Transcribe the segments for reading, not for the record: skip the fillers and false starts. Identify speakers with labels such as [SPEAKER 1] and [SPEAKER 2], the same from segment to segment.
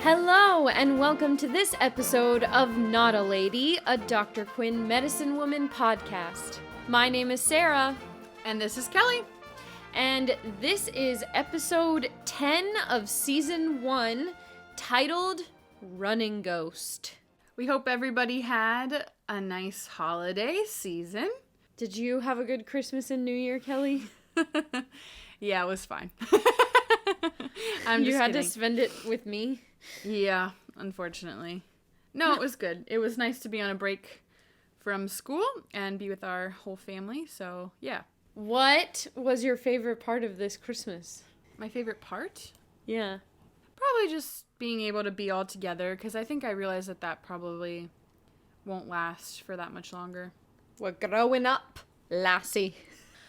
[SPEAKER 1] Hello, and welcome to this episode of Not a Lady, a Dr. Quinn Medicine Woman podcast. My name is Sarah.
[SPEAKER 2] And this is Kelly.
[SPEAKER 1] And this is episode 10 of season 1, titled Running Ghost.
[SPEAKER 2] We hope everybody had a nice holiday season.
[SPEAKER 1] Did you have a good Christmas and New Year, Kelly?
[SPEAKER 2] Yeah, it was fine.
[SPEAKER 1] You had to spend it with me?
[SPEAKER 2] Yeah, unfortunately. No, it was good. It was nice to be on a break from school and be with our whole family, so yeah.
[SPEAKER 1] What was your favorite part of this Christmas?
[SPEAKER 2] My favorite part?
[SPEAKER 1] Yeah.
[SPEAKER 2] Probably just being able to be all together, because I think I realized that probably won't last for that much longer.
[SPEAKER 1] We're growing up, lassie.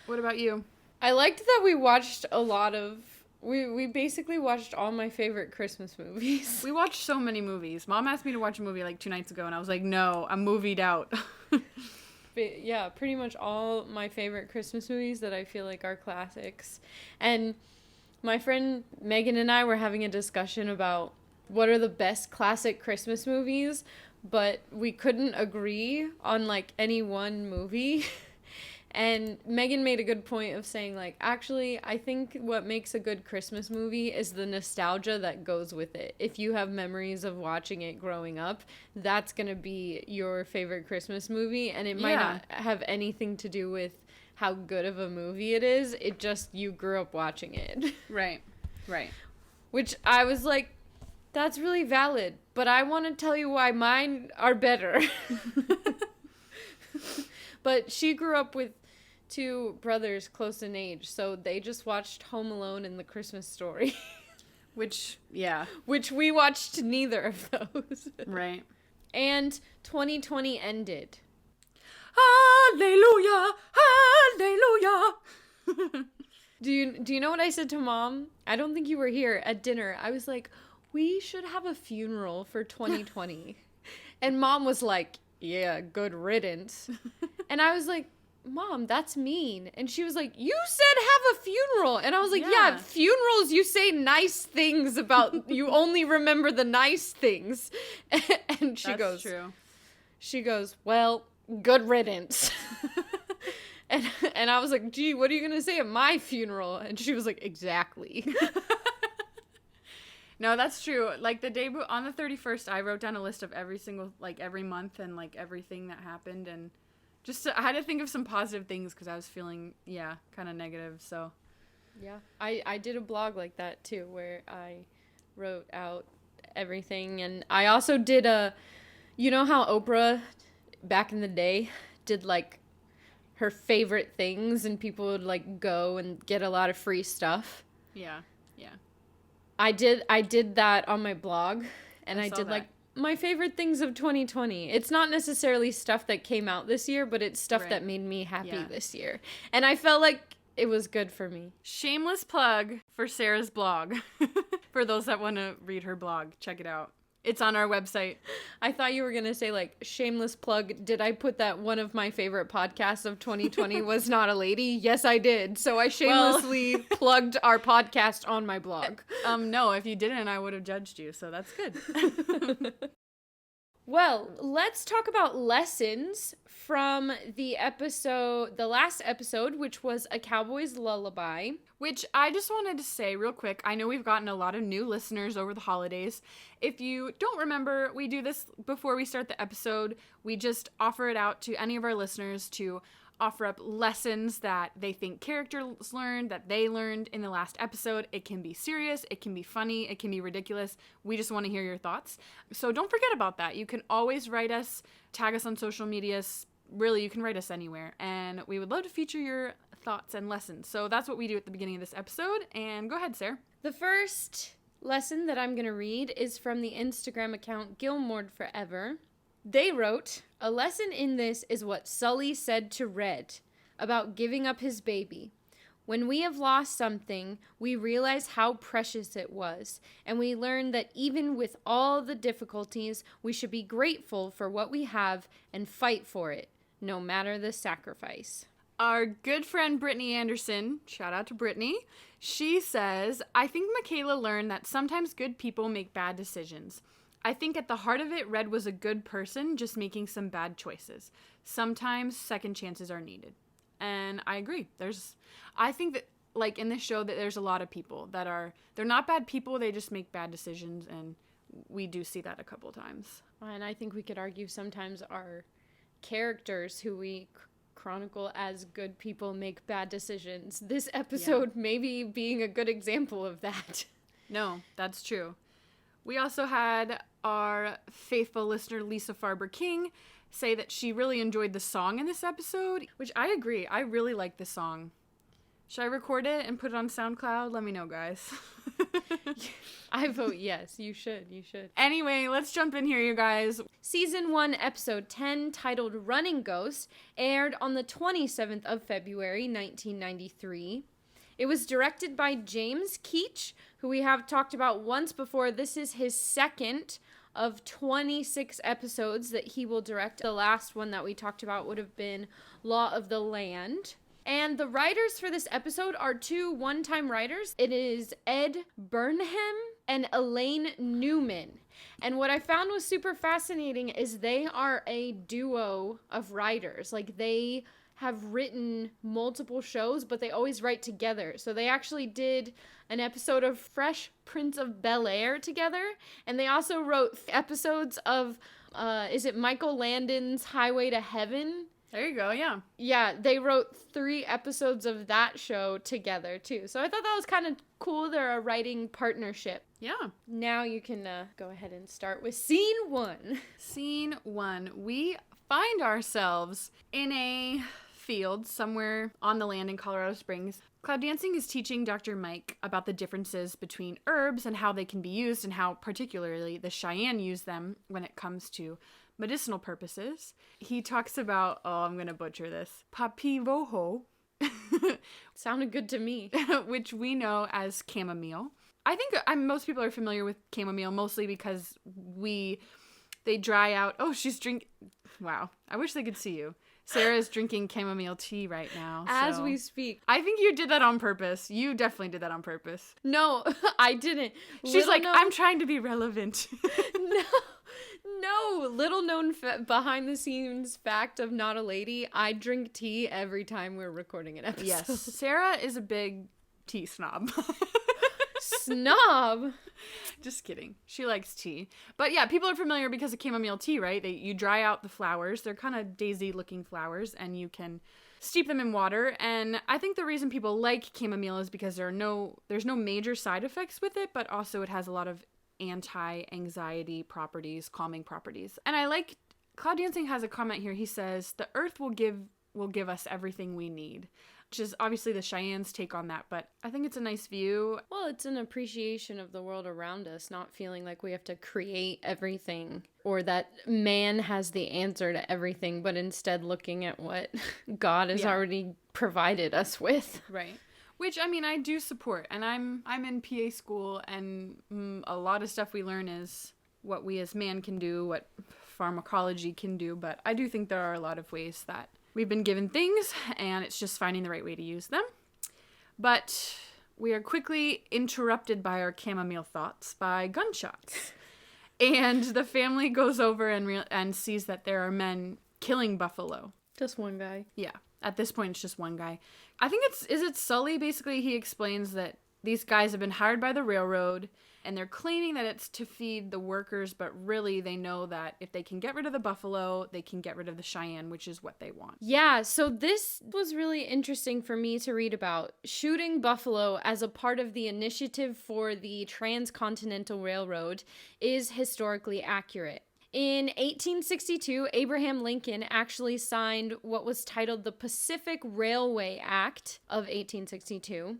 [SPEAKER 2] What about you?
[SPEAKER 1] I liked that we watched a lot of... We basically watched all my favorite Christmas movies.
[SPEAKER 2] We watched so many movies. Mom asked me to watch a movie like 2 nights ago, and I was like, no, I'm movied out.
[SPEAKER 1] But yeah, pretty much all my favorite Christmas movies that I feel like are classics. And my friend Megan and I were having a discussion about what are the best classic Christmas movies, but we couldn't agree on like any one movie. And Megan made a good point of saying, like, actually, I think what makes a good Christmas movie is the nostalgia that goes with it. If you have memories of watching it growing up, that's going to be your favorite Christmas movie. And it might not have anything to do with how good of a movie it is. It just, you grew up watching it.
[SPEAKER 2] Right.
[SPEAKER 1] Which I was like, that's really valid. But I want to tell you why mine are better. But she grew up with 2 brothers close in age, so they just watched Home Alone and The Christmas Story.
[SPEAKER 2] Which
[SPEAKER 1] we watched neither of those.
[SPEAKER 2] Right.
[SPEAKER 1] And 2020 ended.
[SPEAKER 2] Hallelujah! Hallelujah!
[SPEAKER 1] Do you know what I said to Mom? I don't think you were here at dinner. I was like, we should have a funeral for 2020. And Mom was like, yeah, good riddance. And I was like, Mom, that's mean. And she was like, you said have a funeral. And I was like, yeah, funerals, you say nice things about, you only remember the nice things. And
[SPEAKER 2] That's true.
[SPEAKER 1] She goes, well, good riddance. and I was like, gee, what are you going to say at my funeral? And she was like, exactly.
[SPEAKER 2] No, that's true. Like the day on the 31st, I wrote down a list of every single, like every month and like everything that happened. And I had to think of some positive things because I was feeling, kind of negative. So,
[SPEAKER 1] yeah, I did a blog like that too, where I wrote out everything. And I also did you know how Oprah back in the day did like her favorite things and people would like go and get a lot of free stuff?
[SPEAKER 2] Yeah.
[SPEAKER 1] I did that on my blog, and I did
[SPEAKER 2] that.
[SPEAKER 1] like my favorite things of 2020. It's not necessarily stuff that came out this year, but it's stuff that made me happy this year. And I felt like it was good for me.
[SPEAKER 2] Shameless plug for Sarah's blog. For those that want to read her blog, check it out. It's on our website.
[SPEAKER 1] I thought you were going to say, like, shameless plug. Did I put that one of my favorite podcasts of 2020 was Not a Lady? Yes, I did. So I shamelessly plugged our podcast on my blog.
[SPEAKER 2] No, if you didn't, I would have judged you. So that's good.
[SPEAKER 1] Well, let's talk about lessons from the last episode, which was A Cowboy's Lullaby.
[SPEAKER 2] Which I just wanted to say real quick, I know we've gotten a lot of new listeners over the holidays. If you don't remember, we do this before we start the episode. We just offer it out to any of our listeners to offer up lessons that they think characters learned, that they learned in the last episode. It can be serious, it can be funny, it can be ridiculous. We just want to hear your thoughts. So don't forget about that. You can always write us, tag us on social media. Really, you can write us anywhere. And we would love to feature your thoughts and lessons. So that's what we do at the beginning of this episode. And go ahead, Sarah.
[SPEAKER 1] The first lesson that I'm going to read is from the Instagram account Gilmore Forever. They wrote, a lesson in this is what Sully said to Red about giving up his baby. When we have lost something, we realize how precious it was, and we learn that even with all the difficulties, we should be grateful for what we have and fight for it, no matter the sacrifice.
[SPEAKER 2] Our good friend Brittany Anderson, shout out to Brittany, she says, I think Michaela learned that sometimes good people make bad decisions. I think at the heart of it, Red was a good person, just making some bad choices. Sometimes second chances are needed. And I agree. I think that, like, in this show, that there's a lot of people that they're not bad people, they just make bad decisions, and we do see that a couple times.
[SPEAKER 1] And I think we could argue sometimes our characters who we chronicle as good people make bad decisions. This episode maybe being a good example of that.
[SPEAKER 2] No, that's true. We also had our faithful listener Lisa Farber King say that she really enjoyed the song in this episode, which I agree. I really like the song. Should I record it and put it on SoundCloud? Let me know, guys.
[SPEAKER 1] I vote yes. You should.
[SPEAKER 2] Anyway, let's jump in here, you guys.
[SPEAKER 1] Season 1, Episode 10, titled Running Ghost, aired on the 27th of February, 1993. It was directed by James Keach, who we have talked about once before. This is his second of 26 episodes that he will direct. The last one that we talked about would have been Law of the Land. And the writers for this episode are two one-time writers. It is Ed Burnham and Elaine Newman. And what I found was super fascinating is they are a duo of writers. Like, they have written multiple shows, but they always write together. So they actually did an episode of Fresh Prince of Bel-Air together. And they also wrote episodes of, is it Michael Landon's Highway to Heaven?
[SPEAKER 2] There you go, yeah.
[SPEAKER 1] Yeah, they wrote 3 episodes of that show together, too. So I thought that was kind of cool. They're a writing partnership.
[SPEAKER 2] Yeah.
[SPEAKER 1] Now you can go ahead and start with Scene 1.
[SPEAKER 2] Scene 1. We find ourselves in a field somewhere on the land in Colorado Springs. Cloud Dancing is teaching Dr. Mike about the differences between herbs and how they can be used and how particularly the Cheyenne use them when it comes to medicinal purposes. He talks about, I'm going to butcher this, papivoho.
[SPEAKER 1] Sounded good to me.
[SPEAKER 2] Which we know as chamomile. I think most people are familiar with chamomile mostly because they dry out. Oh, she's drinking. Wow. I wish they could see you. Sarah's drinking chamomile tea right now.
[SPEAKER 1] As we speak.
[SPEAKER 2] I think you did that on purpose. You definitely did that on purpose.
[SPEAKER 1] No, I didn't.
[SPEAKER 2] She's like, I'm trying to be relevant.
[SPEAKER 1] No, little known behind the scenes fact of Not a Lady, I drink tea every time we're recording an episode.
[SPEAKER 2] Yes, Sarah is a big tea snob.
[SPEAKER 1] Snob?
[SPEAKER 2] Just kidding. She likes tea. But yeah, people are familiar because of chamomile tea, right? You dry out the flowers. They're kind of daisy looking flowers and you can steep them in water. And I think the reason people like chamomile is because there's no major side effects with it, but also it has a lot of anti-anxiety properties, calming properties. And I like, Cloud Dancing has a comment here. He says, the earth will give us everything we need, which is obviously the Cheyenne's take on that, but I think it's a nice view.
[SPEAKER 1] Well, it's an appreciation of the world around us, not feeling like we have to create everything or that man has the answer to everything, but instead looking at what God has already provided us with.
[SPEAKER 2] Right. Which, I mean, I do support, and I'm in PA school, and a lot of stuff we learn is what we as man can do, what pharmacology can do, but I do think there are a lot of ways that we've been given things, and it's just finding the right way to use them. But we are quickly interrupted by our chamomile thoughts by gunshots. And the family goes over and sees that there are men killing buffalo.
[SPEAKER 1] Just one guy.
[SPEAKER 2] Yeah. At this point, it's just one guy. I think is it Sully? Basically, he explains that these guys have been hired by the railroad and they're claiming that it's to feed the workers, but really they know that if they can get rid of the buffalo, they can get rid of the Cheyenne, which is what they want.
[SPEAKER 1] Yeah, so this was really interesting for me to read about. Shooting buffalo as a part of the initiative for the Transcontinental Railroad is historically accurate. In 1862, Abraham Lincoln actually signed what was titled the Pacific Railway Act of 1862,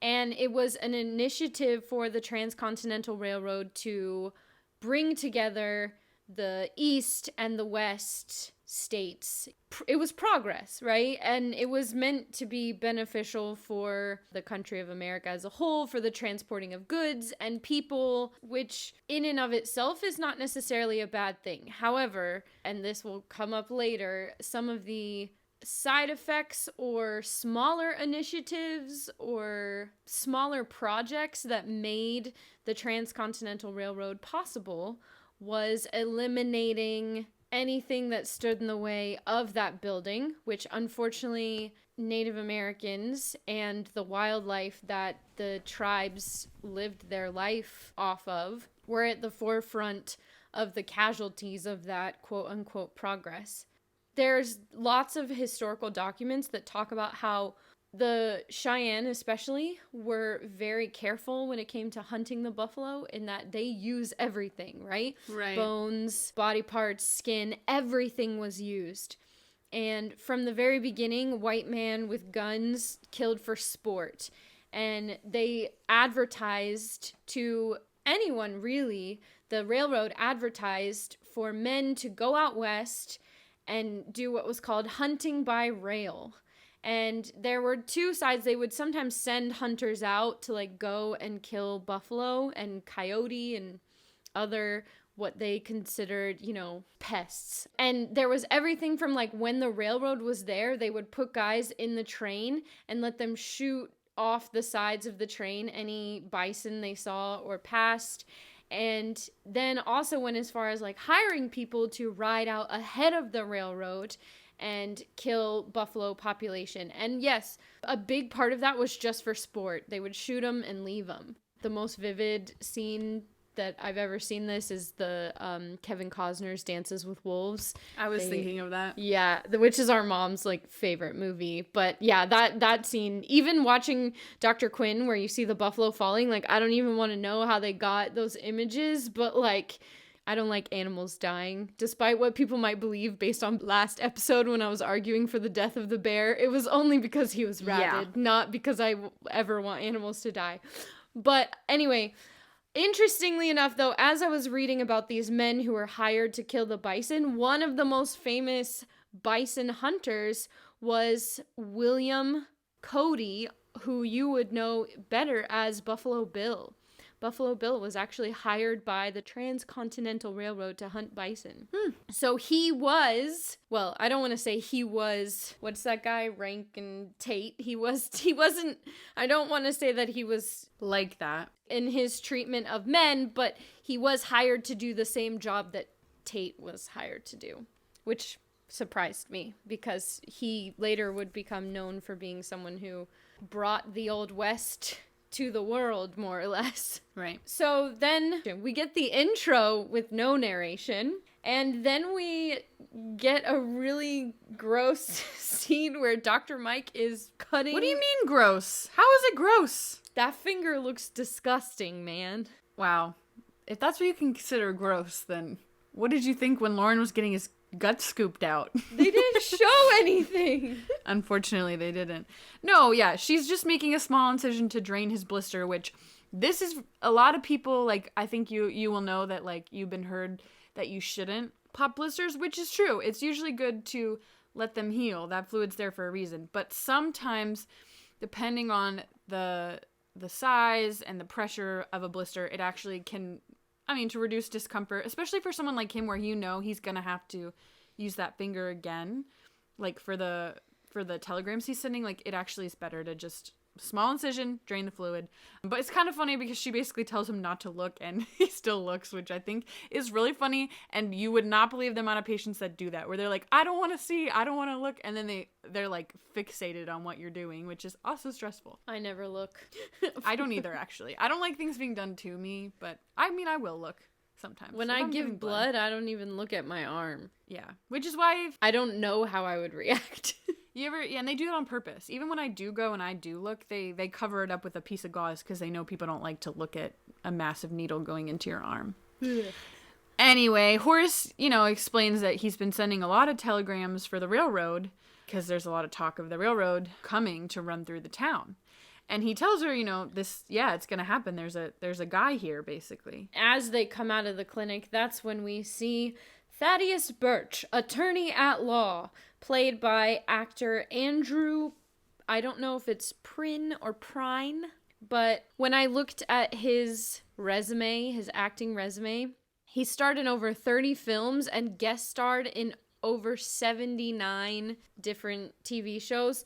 [SPEAKER 1] and it was an initiative for the Transcontinental Railroad to bring together the East and the West states. It was progress, right? And it was meant to be beneficial for the country of America as a whole, for the transporting of goods and people, which in and of itself is not necessarily a bad thing. However, and this will come up later, some of the side effects or smaller initiatives or smaller projects that made the Transcontinental Railroad possible was eliminating anything that stood in the way of that building, which unfortunately Native Americans and the wildlife that the tribes lived their life off of were at the forefront of the casualties of that quote-unquote progress. There's lots of historical documents that talk about how the Cheyenne especially were very careful when it came to hunting the buffalo, in that they use everything, right?
[SPEAKER 2] Right.
[SPEAKER 1] Bones, body parts, skin, everything was used. And from the very beginning, white man with guns killed for sport. And they advertised to anyone, really. The railroad advertised for men to go out west and do what was called hunting by rail. And there were two sides. They would sometimes send hunters out to like go and kill buffalo and coyote and other what they considered, pests. And there was everything from like when the railroad was there, they would put guys in the train and let them shoot off the sides of the train any bison they saw or passed. And then also went as far as like hiring people to ride out ahead of the railroad and kill buffalo population. And yes, a big part of that was just for sport. They would shoot them and leave them. The most vivid scene that I've ever seen this is the Kevin Costner's Dances with Wolves.
[SPEAKER 2] I was thinking of that.
[SPEAKER 1] Yeah, which is our mom's like favorite movie. But yeah, that scene, even watching Dr. Quinn where you see the buffalo falling, like I don't even want to know how they got those images, but like I don't like animals dying, despite what people might believe based on last episode when I was arguing for the death of the bear. It was only because he was rabid, not because I ever want animals to die. But anyway, interestingly enough, though, as I was reading about these men who were hired to kill the bison, one of the most famous bison hunters was William Cody, who you would know better as Buffalo Bill. Buffalo Bill was actually hired by the Transcontinental Railroad to hunt bison. So he was, well, I don't want to say he was, what's that guy, Rankin Tate? He wasn't, I don't want to say that he was
[SPEAKER 2] like that
[SPEAKER 1] in his treatment of men, but he was hired to do the same job that Tate was hired to do, which surprised me because he later would become known for being someone who brought the Old West to the world, more or less.
[SPEAKER 2] Right.
[SPEAKER 1] So then we get the intro with no narration, and then we get a really gross scene where Dr. Mike is cutting.
[SPEAKER 2] What do you mean gross? How is it gross?
[SPEAKER 1] That finger looks disgusting, man.
[SPEAKER 2] Wow. If that's what you consider gross, then what did you think when Lauren was getting his gut scooped out?
[SPEAKER 1] They didn't show anything.
[SPEAKER 2] Unfortunately, they didn't. No, yeah, she's just making a small incision to drain his blister, which this is a lot of people, like, I think you will know that, like, you've been heard that you shouldn't pop blisters, which is true. It's usually good to let them heal. That fluid's there for a reason. But sometimes, depending on the size and the pressure of a blister, it actually can, to reduce discomfort, especially for someone like him where he's gonna have to use that finger again, like for the telegrams he's sending, like it actually is better to just small incision, drain the fluid. But it's kind of funny because she basically tells him not to look and he still looks, which I think is really funny, and you would not believe the amount of patients that do that, where they're like, I don't want to see, I don't want to look, and then they're like fixated on what you're doing, which is also stressful.
[SPEAKER 1] I never look.
[SPEAKER 2] I don't either, actually. I don't like things being done to me, but I will look sometimes.
[SPEAKER 1] When I give blood, I don't even look at my arm.
[SPEAKER 2] Yeah, which is why
[SPEAKER 1] I don't know how I would react.
[SPEAKER 2] And they do it on purpose. Even when I do go and I do look, they cover it up with a piece of gauze because they know people don't like to look at a massive needle going into your arm. Anyway, Horace, explains that he's been sending a lot of telegrams for the railroad because there's a lot of talk of the railroad coming to run through the town. And he tells her, it's going to happen. There's a guy here, basically.
[SPEAKER 1] As they come out of the clinic, that's when we see Thaddeus Birch, attorney at law, played by actor Andrew, I don't know if it's Prine or Prine, but when I looked at his resume, his acting resume, he starred in over 30 films and guest starred in over 79 different TV shows.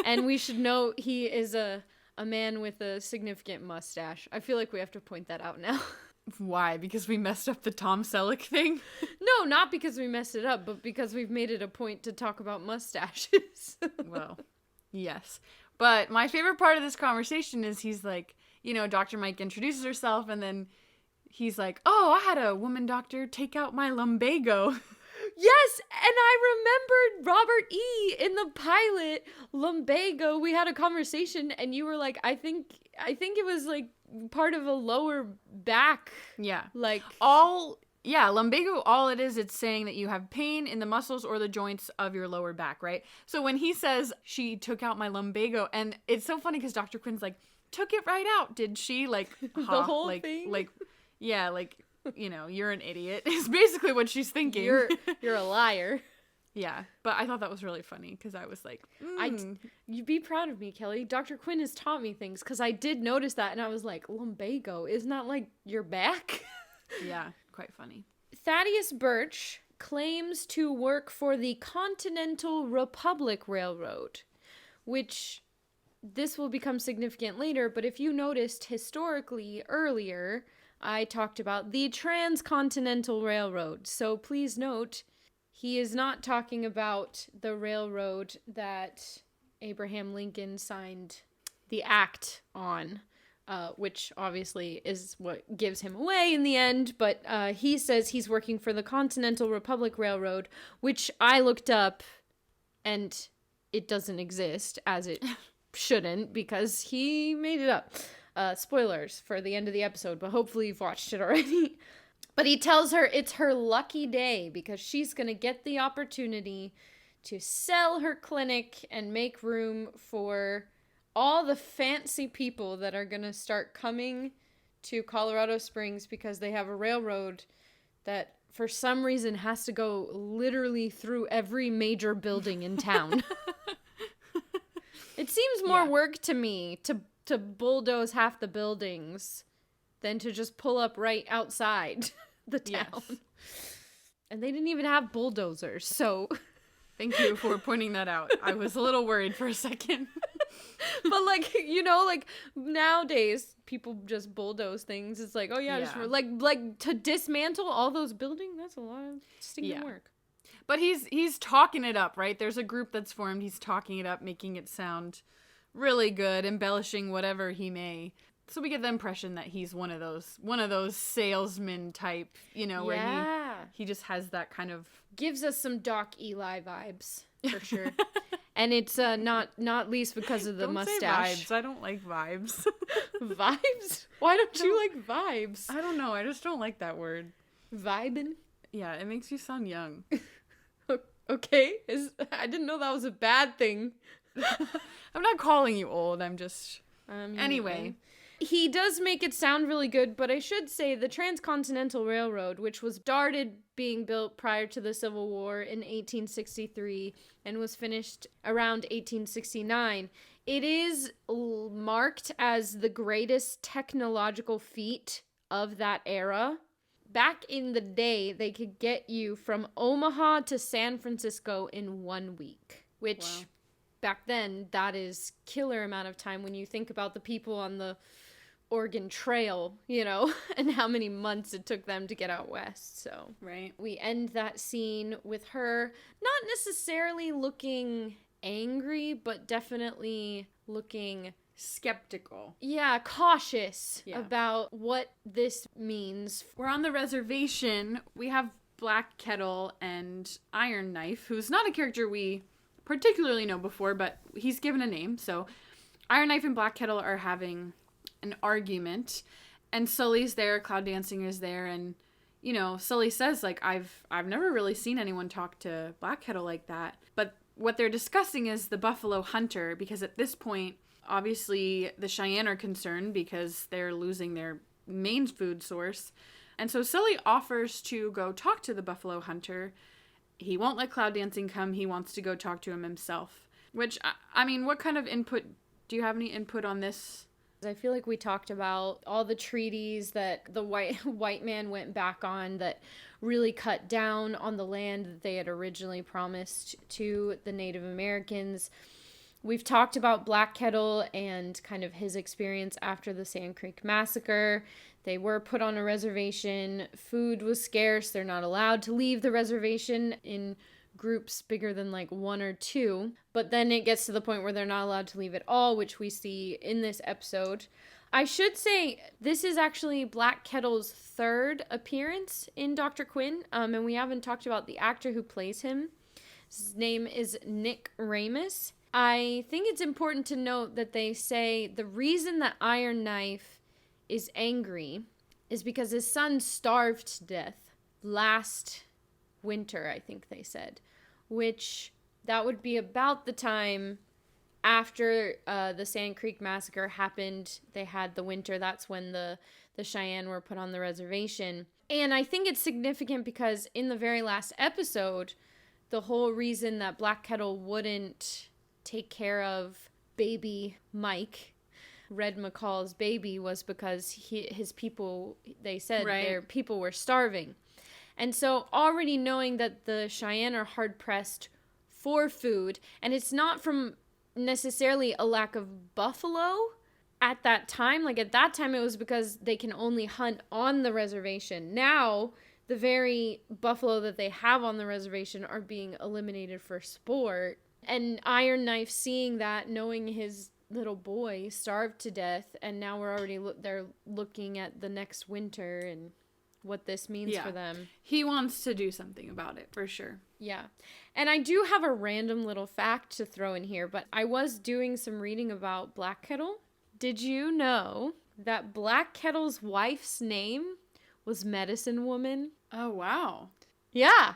[SPEAKER 1] And we should note he is a man with a significant mustache. I feel like we have to point that out now.
[SPEAKER 2] Why? Because we messed up the Tom Selleck thing?
[SPEAKER 1] No, not because we messed it up, but because we've made it a point to talk about mustaches.
[SPEAKER 2] Well, yes. But my favorite part of this conversation is he's like, you know, Dr. Mike introduces herself, and then he's like, oh, I had a woman doctor take out my lumbago.
[SPEAKER 1] Yes, and I remembered Robert E. in the pilot, lumbago. We had a conversation, and you were like, I think it was, like, part of a lower back.
[SPEAKER 2] Yeah.
[SPEAKER 1] Like...
[SPEAKER 2] lumbago, all it is, it's saying that you have pain in the muscles or the joints of your lower back, right? So when he says, she took out my lumbago, and it's so funny because Dr. Quinn's like, took it right out, did she? Like,
[SPEAKER 1] the whole thing?
[SPEAKER 2] Like, yeah, like, you know, you're an idiot, is basically what she's thinking.
[SPEAKER 1] You're a liar.
[SPEAKER 2] Yeah, but I thought that was really funny because I was like,
[SPEAKER 1] you be proud of me, Kelly. Dr. Quinn has taught me things because I did notice that, and I was like, lumbago, isn't that like your back?
[SPEAKER 2] Yeah, quite funny.
[SPEAKER 1] Thaddeus Birch claims to work for the Continental Republic Railroad, which this will become significant later, but if you noticed historically earlier, I talked about the Transcontinental Railroad. So please note, he is not talking about the railroad that Abraham Lincoln signed the act on. Which obviously is what gives him away in the end, but he says he's working for the Continental Republic Railroad, which I looked up, and it doesn't exist, as it shouldn't, because he made it up. Spoilers for the end of the episode, but hopefully you've watched it already. But he tells her it's her lucky day, because she's going to get the opportunity to sell her clinic and make room for all the fancy people that are going to start coming to Colorado Springs because they have a railroad that for some reason has to go literally through every major building in town. It seems more work to me to bulldoze half the buildings than to just pull up right outside the town. Yes. And they didn't even have bulldozers, so...
[SPEAKER 2] Thank you for pointing that out. I was a little worried for a second.
[SPEAKER 1] But, like, you know, like, nowadays, people just bulldoze things. It's like, oh, yeah. Just like to dismantle all those buildings, that's a lot of stinking work.
[SPEAKER 2] But he's talking it up, right? There's a group that's formed. He's talking it up, making it sound really good, embellishing whatever he may. So we get the impression that he's one of those salesman type, you know, where he just has that kind of...
[SPEAKER 1] Gives us some Doc Eli vibes, for sure. And it's not least because of the mustache.
[SPEAKER 2] Say vibes. I don't like vibes.
[SPEAKER 1] Vibes? Why don't you like vibes?
[SPEAKER 2] I don't know. I just don't like that word.
[SPEAKER 1] Vibin'?
[SPEAKER 2] Yeah, it makes you sound young.
[SPEAKER 1] Okay. I didn't know that was a bad thing.
[SPEAKER 2] I'm not calling you old. I'm just... anyway.
[SPEAKER 1] He does make it sound really good, but I should say the Transcontinental Railroad, which was started being built prior to the Civil War in 1863 and was finished around 1869, it is marked as the greatest technological feat of that era. Back in the day, they could get you from Omaha to San Francisco in 1 week, which back then, that is killer amount of time when you think about the people on the Oregon Trail, you know, and how many months it took them to get out west. So we end that scene with her not necessarily looking angry, but definitely looking
[SPEAKER 2] skeptical.
[SPEAKER 1] Yeah, cautious about what this means.
[SPEAKER 2] We're on the reservation. We have Black Kettle and Iron Knife, who's not a character we particularly know before, but he's given a name. So Iron Knife and Black Kettle are having an argument, and Sully's there, Cloud Dancing is there, and, you know, Sully says, like, I've never really seen anyone talk to Black Kettle like that. But what they're discussing is the Buffalo Hunter, because at this point, obviously, the Cheyenne are concerned because they're losing their main food source. And so Sully offers to go talk to the Buffalo Hunter. He won't let Cloud Dancing come. He wants to go talk to him himself. Which, I mean, what kind of input... Do you have any input on this
[SPEAKER 1] I feel like we talked about all the treaties that the white man went back on that really cut down on the land that they had originally promised to the Native Americans. We've talked about Black Kettle and kind of his experience after the Sand Creek Massacre. They were put on a reservation. Food was scarce. They're not allowed to leave the reservation in groups bigger than like 1 or 2. But then it gets to the point where they're not allowed to leave at all, which we see in this episode. I should say this is actually Black Kettle's 3rd appearance in Dr. Quinn, and we haven't talked about the actor who plays him. His name is Nick Ramus. I think it's important to note that they say the reason that Iron Knife is angry is because his son starved to death last winter, I think they said, which that would be about the time after the Sand Creek Massacre happened. They had the winter. That's when the Cheyenne were put on the reservation. And I think it's significant because in the very last episode, the whole reason that Black Kettle wouldn't take care of baby Mike, Red McCall's baby, was because his people, they said their people were starving. And so already knowing that the Cheyenne are hard pressed for food, and it's not from necessarily a lack of buffalo at that time. Like at that time it was because they can only hunt on the reservation. Now the very buffalo that they have on the reservation are being eliminated for sport. And Iron Knife seeing that, knowing his little boy starved to death, and now we're already they're looking at the next winter and what this means for them.
[SPEAKER 2] He wants to do something about it, for sure.
[SPEAKER 1] Yeah. And I do have a random little fact to throw in here, but I was doing some reading about Black Kettle. Did you know that Black Kettle's wife's name was Medicine Woman?
[SPEAKER 2] Oh, wow.
[SPEAKER 1] Yeah.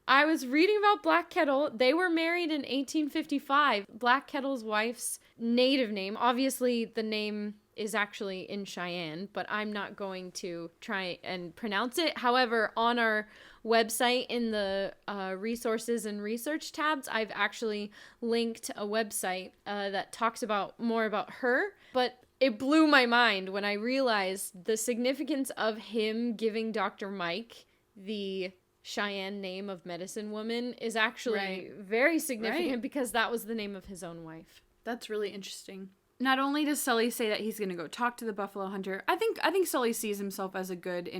[SPEAKER 1] I was reading about Black Kettle. They were married in 1855. Black Kettle's wife's native name, obviously the name is actually in Cheyenne, but I'm not going to try and pronounce it. However, on our website in the resources and research tabs, I've actually linked a website that talks about more about her. But it blew my mind when I realized the significance of him giving Dr. Mike the Cheyenne name of Medicine Woman is actually very significant because that was the name of his own wife.
[SPEAKER 2] That's really interesting. Not only does Sully say that he's going to go talk to the buffalo hunter, I think Sully sees himself as a good a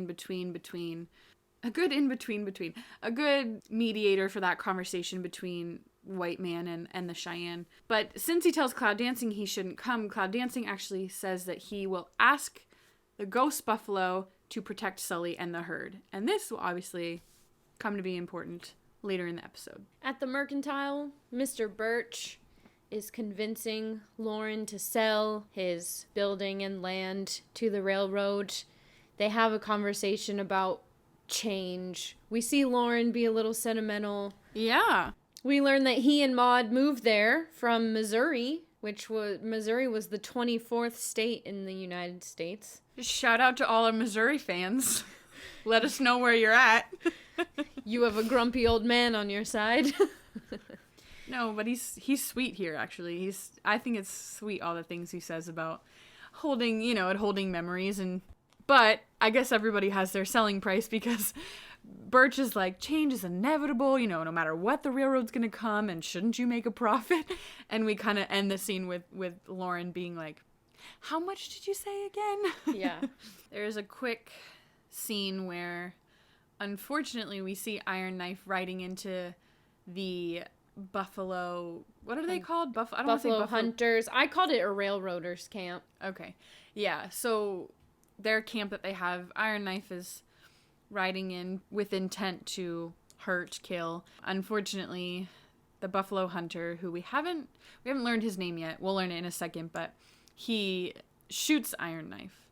[SPEAKER 2] good mediator for that conversation between white man and the Cheyenne. But since he tells Cloud Dancing he shouldn't come, Cloud Dancing actually says that he will ask the ghost buffalo to protect Sully and the herd. And this will obviously come to be important later in the episode.
[SPEAKER 1] At the Mercantile, Mr. Birch is convincing Lauren to sell his building and land to the railroad. They have a conversation about change. We see Lauren be a little sentimental.
[SPEAKER 2] Yeah.
[SPEAKER 1] We learn that he and Maude moved there from Missouri, Missouri was the 24th state in the United States.
[SPEAKER 2] Shout out to all our Missouri fans. Let us know where you're at.
[SPEAKER 1] You have a grumpy old man on your side.
[SPEAKER 2] No, but he's sweet here, actually. I think it's sweet, all the things he says about holding memories. But I guess everybody has their selling price because Birch is like, change is inevitable, no matter what, the railroad's gonna come, and shouldn't you make a profit? And we kind of end the scene with Lauren being like, how much did you say again?
[SPEAKER 1] Yeah.
[SPEAKER 2] There's a quick scene where, unfortunately, we see Iron Knife riding into the buffalo, what are they called?
[SPEAKER 1] Buffalo hunters. I called it a railroaders camp.
[SPEAKER 2] Okay. Yeah, so their camp that they have, Iron Knife is riding in with intent to hurt, kill. Unfortunately, the buffalo hunter, who we haven't learned his name yet. We'll learn it in a second, but he shoots Iron Knife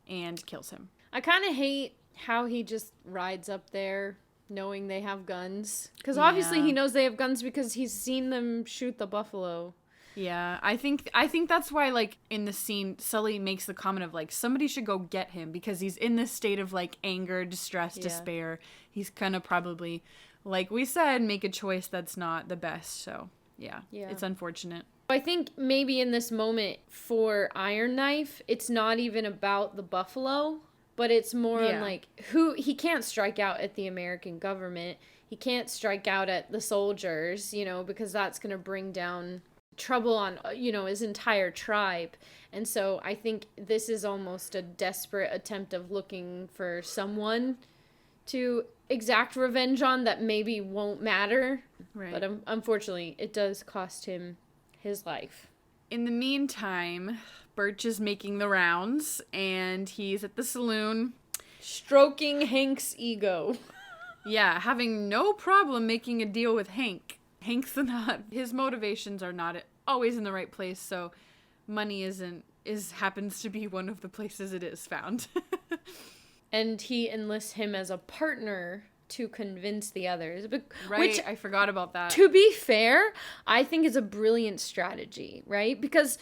[SPEAKER 2] and kills him.
[SPEAKER 1] I kind of hate how he just rides up there knowing they have guns. Because obviously he knows they have guns because he's seen them shoot the buffalo.
[SPEAKER 2] Yeah, I think that's why, like, in the scene, Sully makes the comment of, like, somebody should go get him because he's in this state of, like, anger, distress, despair. He's gonna probably, like we said, make a choice that's not the best, so, Yeah.
[SPEAKER 1] Yeah.
[SPEAKER 2] It's unfortunate.
[SPEAKER 1] I think maybe in this moment for Iron Knife, it's not even about the buffalo, but it's more on like he can't strike out at the American government. He can't strike out at the soldiers, you know, because that's going to bring down trouble on, you know, his entire tribe. And so I think this is almost a desperate attempt of looking for someone to exact revenge on that maybe won't matter.
[SPEAKER 2] Right.
[SPEAKER 1] But unfortunately, it does cost him his life.
[SPEAKER 2] In the meantime, Birch is making the rounds, and he's at the saloon.
[SPEAKER 1] Stroking Hank's ego.
[SPEAKER 2] Yeah, having no problem making a deal with Hank. Hank's not, his motivations are not always in the right place, so money happens to be one of the places it is found.
[SPEAKER 1] And he enlists him as a partner to convince the others.
[SPEAKER 2] Right, which, I forgot about that.
[SPEAKER 1] To be fair, I think is a brilliant strategy, right? Because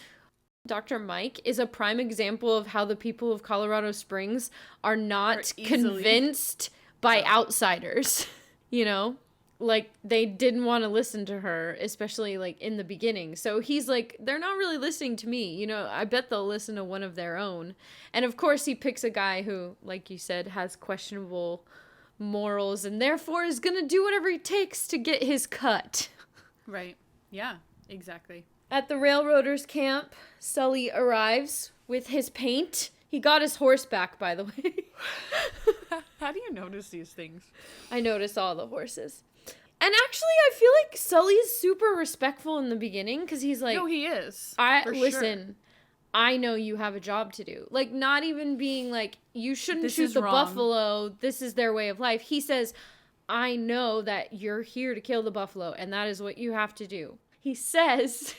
[SPEAKER 1] Dr. Mike is a prime example of how the people of Colorado Springs are not convinced by outsiders, you know? Like, they didn't want to listen to her, especially, like, in the beginning. So he's like, they're not really listening to me. You know, I bet they'll listen to one of their own. And, of course, he picks a guy who, like you said, has questionable morals and therefore is going to do whatever he takes to get his cut.
[SPEAKER 2] Right. Yeah, exactly.
[SPEAKER 1] At the railroaders' camp, Sully arrives with his paint. He got his horse back, by the way.
[SPEAKER 2] How do you notice these things?
[SPEAKER 1] I notice all the horses. And actually, I feel like Sully's super respectful in the beginning because he's like...
[SPEAKER 2] No, he is.
[SPEAKER 1] Listen, sure. I know you have a job to do. Like, not even being like, you shouldn't shoot the buffalo. This is their way of life. He says, I know that you're here to kill the buffalo, and that is what you have to do. He says,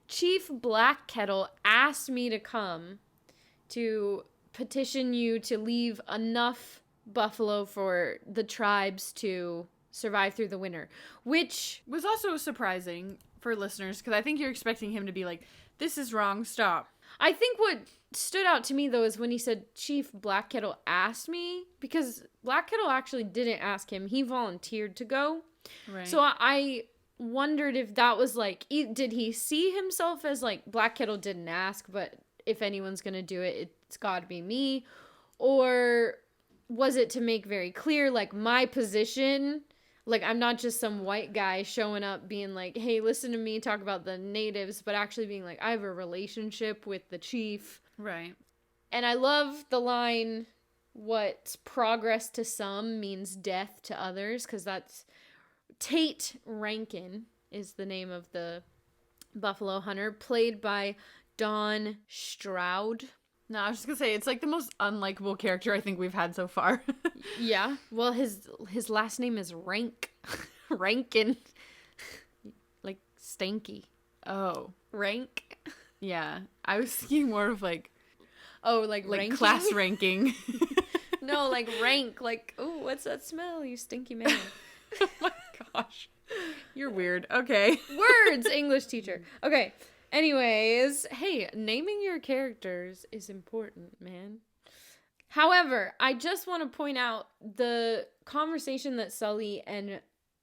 [SPEAKER 1] Chief Black Kettle asked me to come to petition you to leave enough buffalo for the tribes to survive through the winter, which
[SPEAKER 2] was also surprising for listeners because I think you're expecting him to be like, this is wrong, stop.
[SPEAKER 1] I think what stood out to me though is when he said Chief Black Kettle asked me, because Black Kettle actually didn't ask him, he volunteered to go. Right. So I wondered if that was like, did he see himself as like, Black Kettle didn't ask, but if anyone's gonna do it, it's gotta be me, or was it to make very clear like my position? Like, I'm not just some white guy showing up being like, hey, listen to me talk about the natives, but actually being like, I have a relationship with the chief.
[SPEAKER 2] Right.
[SPEAKER 1] And I love the line, what's progress to some means death to others, because that's Tate Rankin is the name of the buffalo hunter, played by Don Stroud.
[SPEAKER 2] No, I was just gonna say, it's like the most unlikable character I think we've had so far.
[SPEAKER 1] Yeah. Well, his last name is Rank. Rankin. Like, stanky.
[SPEAKER 2] Oh.
[SPEAKER 1] Rank.
[SPEAKER 2] Yeah. I was thinking more of like...
[SPEAKER 1] Oh, like ranking?
[SPEAKER 2] Class ranking.
[SPEAKER 1] No, like rank. Like, oh, what's that smell, you stinky man?
[SPEAKER 2] Oh my gosh. You're weird. Okay.
[SPEAKER 1] Words, English teacher. Okay. Anyways, hey, naming your characters is important, man. However, I just want to point out the conversation that Sully and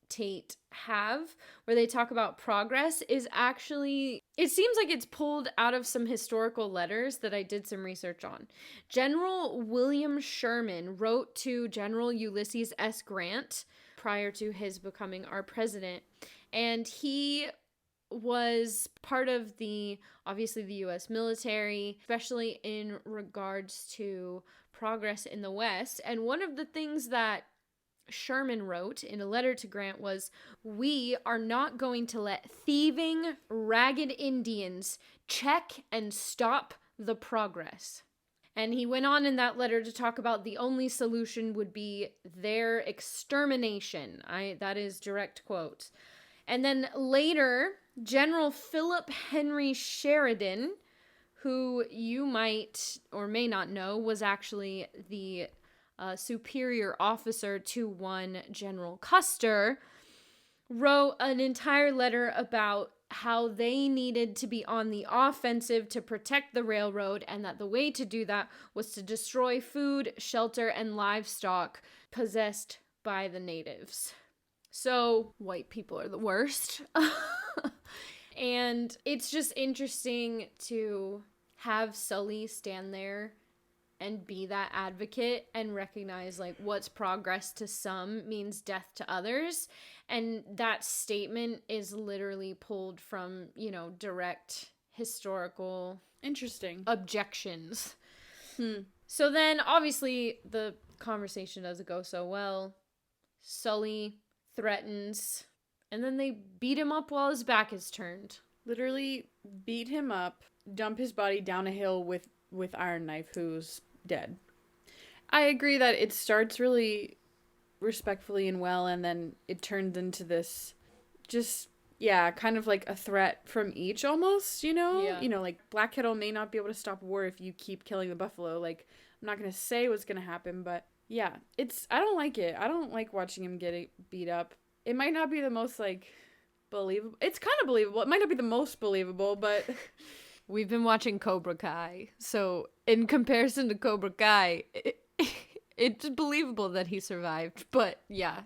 [SPEAKER 1] Tate have, where they talk about progress, is actually, it seems like it's pulled out of some historical letters that I did some research on. General William Sherman wrote to General Ulysses S. Grant prior to his becoming our president, and he was part of obviously the U.S. military, especially in regards to progress in the West. And one of the things that Sherman wrote in a letter to Grant was, we are not going to let thieving, ragged Indians check and stop the progress. And he went on in that letter to talk about the only solution would be their extermination. That is direct quote. And then later, General Philip Henry Sheridan, who you might or may not know, was actually the superior officer to one General Custer, wrote an entire letter about how they needed to be on the offensive to protect the railroad, and that the way to do that was to destroy food, shelter, and livestock possessed by the natives. So, white people are the worst. And it's just interesting to have Sully stand there and be that advocate and recognize, like, what's progress to some means death to others. And that statement is literally pulled from, you know, direct historical
[SPEAKER 2] Interesting
[SPEAKER 1] objections. So then, obviously, the conversation doesn't go so well. Sully threatens, and then they beat him up while his back is turned.
[SPEAKER 2] Literally beat him up, dump his body down a hill with Iron Knife, who's dead. I agree that it starts really respectfully and well, and then it turns into this just, yeah, kind of like a threat from each almost, you know?
[SPEAKER 1] Yeah.
[SPEAKER 2] You know, like, Black Kettle may not be able to stop war if you keep killing the buffalo. Like, I'm not going to say what's going to happen, but yeah, I don't like it. I don't like watching him get beat up. It might not be the most, like, believable. It's kind of believable. It might not be the most believable, but
[SPEAKER 1] We've been watching Cobra Kai, so in comparison to Cobra Kai, it's believable that he survived. But yeah,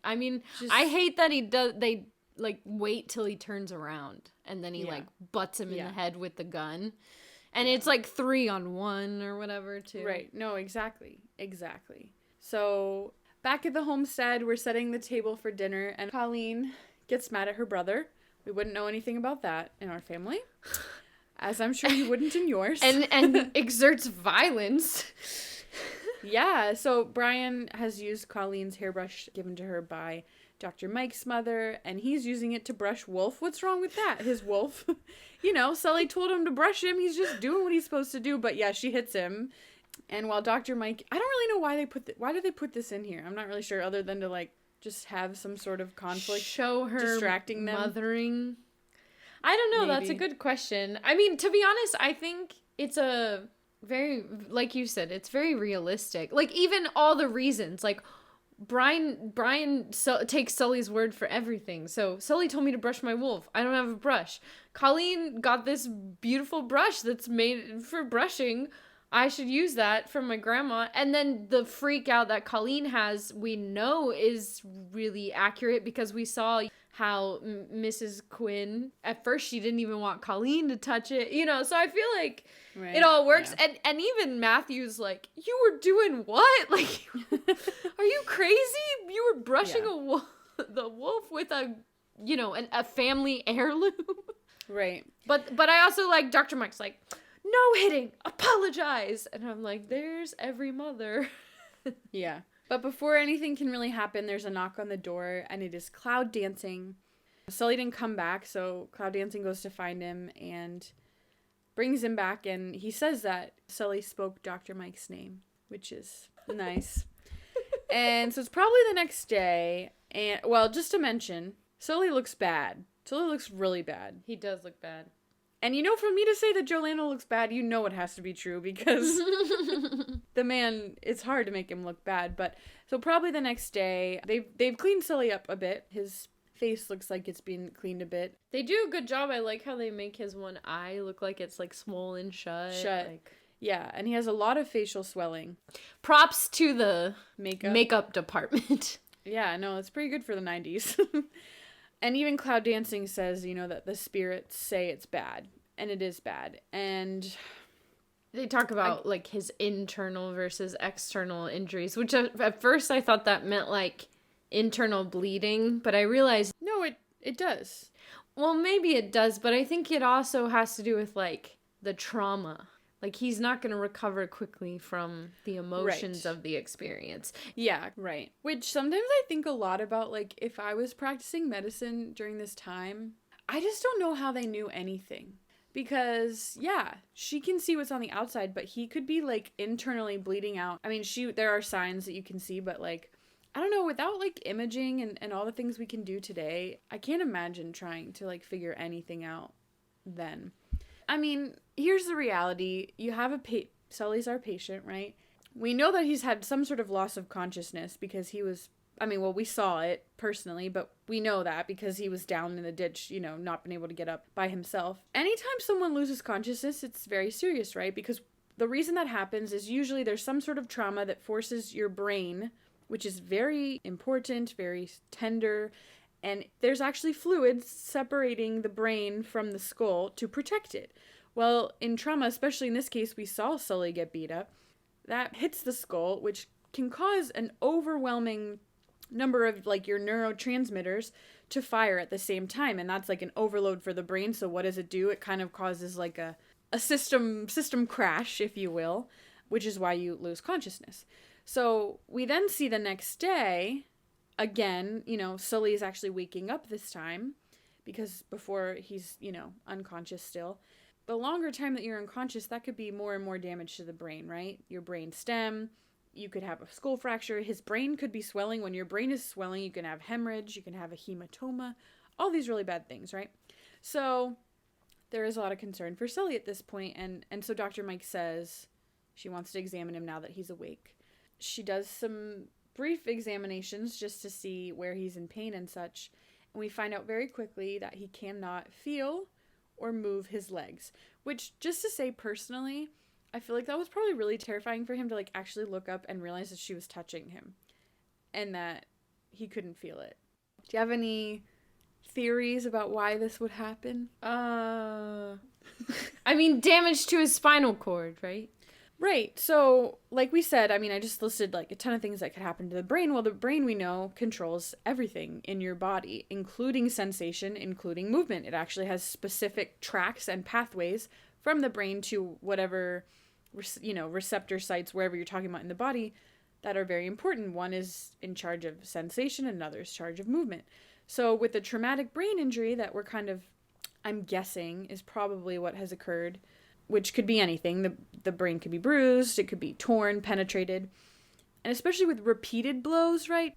[SPEAKER 1] I mean, I hate that they like wait till he turns around and then he like butts him in the head with the gun. And it's like 3-on-1 or whatever too.
[SPEAKER 2] Right. No, exactly. So back at the homestead, we're setting the table for dinner, and Colleen gets mad at her brother. We wouldn't know anything about that in our family, as I'm sure you wouldn't in yours.
[SPEAKER 1] And exerts violence.
[SPEAKER 2] Yeah, so Brian has used Colleen's hairbrush given to her by Dr. Mike's mother, and he's using it to brush Wolf. What's wrong with that? His Wolf. You know, Sully told him to brush him. He's just doing what he's supposed to do. But yeah, she hits him. And while Dr. Mike, I don't really know why did they put this in here? I'm not really sure, other than to like just have some sort of conflict.
[SPEAKER 1] Show her
[SPEAKER 2] distracting them.
[SPEAKER 1] Mothering. I don't know. Maybe. That's a good question. I mean, to be honest, I think it's a very, like you said, it's very realistic. Like, even all the reasons, like, Brian takes Sully's word for everything. So Sully told me to brush my wolf. I don't have a brush. Colleen got this beautiful brush that's made for brushing. I should use that from my grandma. And then the freak out that Colleen has, we know is really accurate because we saw how Mrs. Quinn, at first she didn't even want Colleen to touch it, you know, so I feel like it all works. Yeah. And even Matthew's like, you were doing what? Like, are you crazy? You were brushing the wolf with a family heirloom.
[SPEAKER 2] Right.
[SPEAKER 1] But I also like Dr. Mike's like, no hitting, apologize. And I'm like, there's every mother.
[SPEAKER 2] Yeah. But before anything can really happen, there's a knock on the door, and it is Cloud Dancing. Sully didn't come back, so Cloud Dancing goes to find him and brings him back, and he says that Sully spoke Dr. Mike's name, which is nice. And so it's probably the next day, and, well, just to mention, Sully looks bad. Sully looks really bad.
[SPEAKER 1] He does look bad.
[SPEAKER 2] And you know, for me to say that Joe Lando looks bad, you know it has to be true, because the man, it's hard to make him look bad. But so probably the next day, they've cleaned Sully up a bit. His face looks like it's been cleaned a bit.
[SPEAKER 1] They do a good job. I like how they make his one eye look like it's like swollen shut. Like,
[SPEAKER 2] yeah, and he has a lot of facial swelling.
[SPEAKER 1] Props to the makeup department.
[SPEAKER 2] Yeah, no, it's pretty good for the 90s. And even Cloud Dancing says, you know, that the spirits say it's bad. And it is bad. And
[SPEAKER 1] they talk about, like, his internal versus external injuries. Which, at first, I thought that meant, like, internal bleeding. But I realized...
[SPEAKER 2] No, it does.
[SPEAKER 1] Well, maybe it does. But I think it also has to do with, like, the trauma. Like, he's not going to recover quickly from the emotions of the experience.
[SPEAKER 2] Yeah, right. Which sometimes I think a lot about, like, if I was practicing medicine during this time, I just don't know how they knew anything. Because, yeah, she can see what's on the outside, but he could be, like, internally bleeding out. I mean, there are signs that you can see, but, like, I don't know, without, like, imaging and all the things we can do today, I can't imagine trying to, like, figure anything out then. I mean, here's the reality. You have Sully's our patient, right? We know that he's had some sort of loss of consciousness because he was, we saw it personally, but we know that because he was down in the ditch, you know, not been able to get up by himself. Anytime someone loses consciousness, it's very serious, right? Because the reason that happens is usually there's some sort of trauma that forces your brain, which is very important, very tender, and there's actually fluids separating the brain from the skull to protect it. Well, in trauma, especially in this case, we saw Sully get beat up. That hits the skull, which can cause an overwhelming number of like your neurotransmitters to fire at the same time, and that's like an overload for the brain. So what does it do? It kind of causes like a system crash, if you will, which is why you lose consciousness. So we then see the next day, again, Sully is actually waking up this time, because before he's, unconscious still. The longer time that you're unconscious, that could be more and more damage to the brain, right? Your brain stem, you could have a skull fracture. His brain could be swelling. When your brain is swelling, you can have hemorrhage, you can have a hematoma, all these really bad things, right? So there is a lot of concern for Sully at this point, and so Dr. Mike says she wants to examine him now that he's awake. She does some brief examinations just to see where he's in pain and such, and we find out very quickly that he cannot feel or move his legs, which, just to say personally, I feel like that was probably really terrifying for him to like actually look up and realize that she was touching him and that he couldn't feel it. Do you have any theories about why this would happen?
[SPEAKER 1] I mean, damage to his spinal cord, right?
[SPEAKER 2] Right. So, like we said, I mean, I just listed like a ton of things that could happen to the brain. Well, the brain, we know, controls everything in your body, including sensation, including movement. It actually has specific tracks and pathways from the brain to whatever, receptor sites, wherever you're talking about in the body, that are very important. One is in charge of sensation, another is in charge of movement. So with the traumatic brain injury that we're I'm guessing is probably what has occurred, which could be anything. The brain could be bruised, it could be torn, penetrated, and especially with repeated blows, right?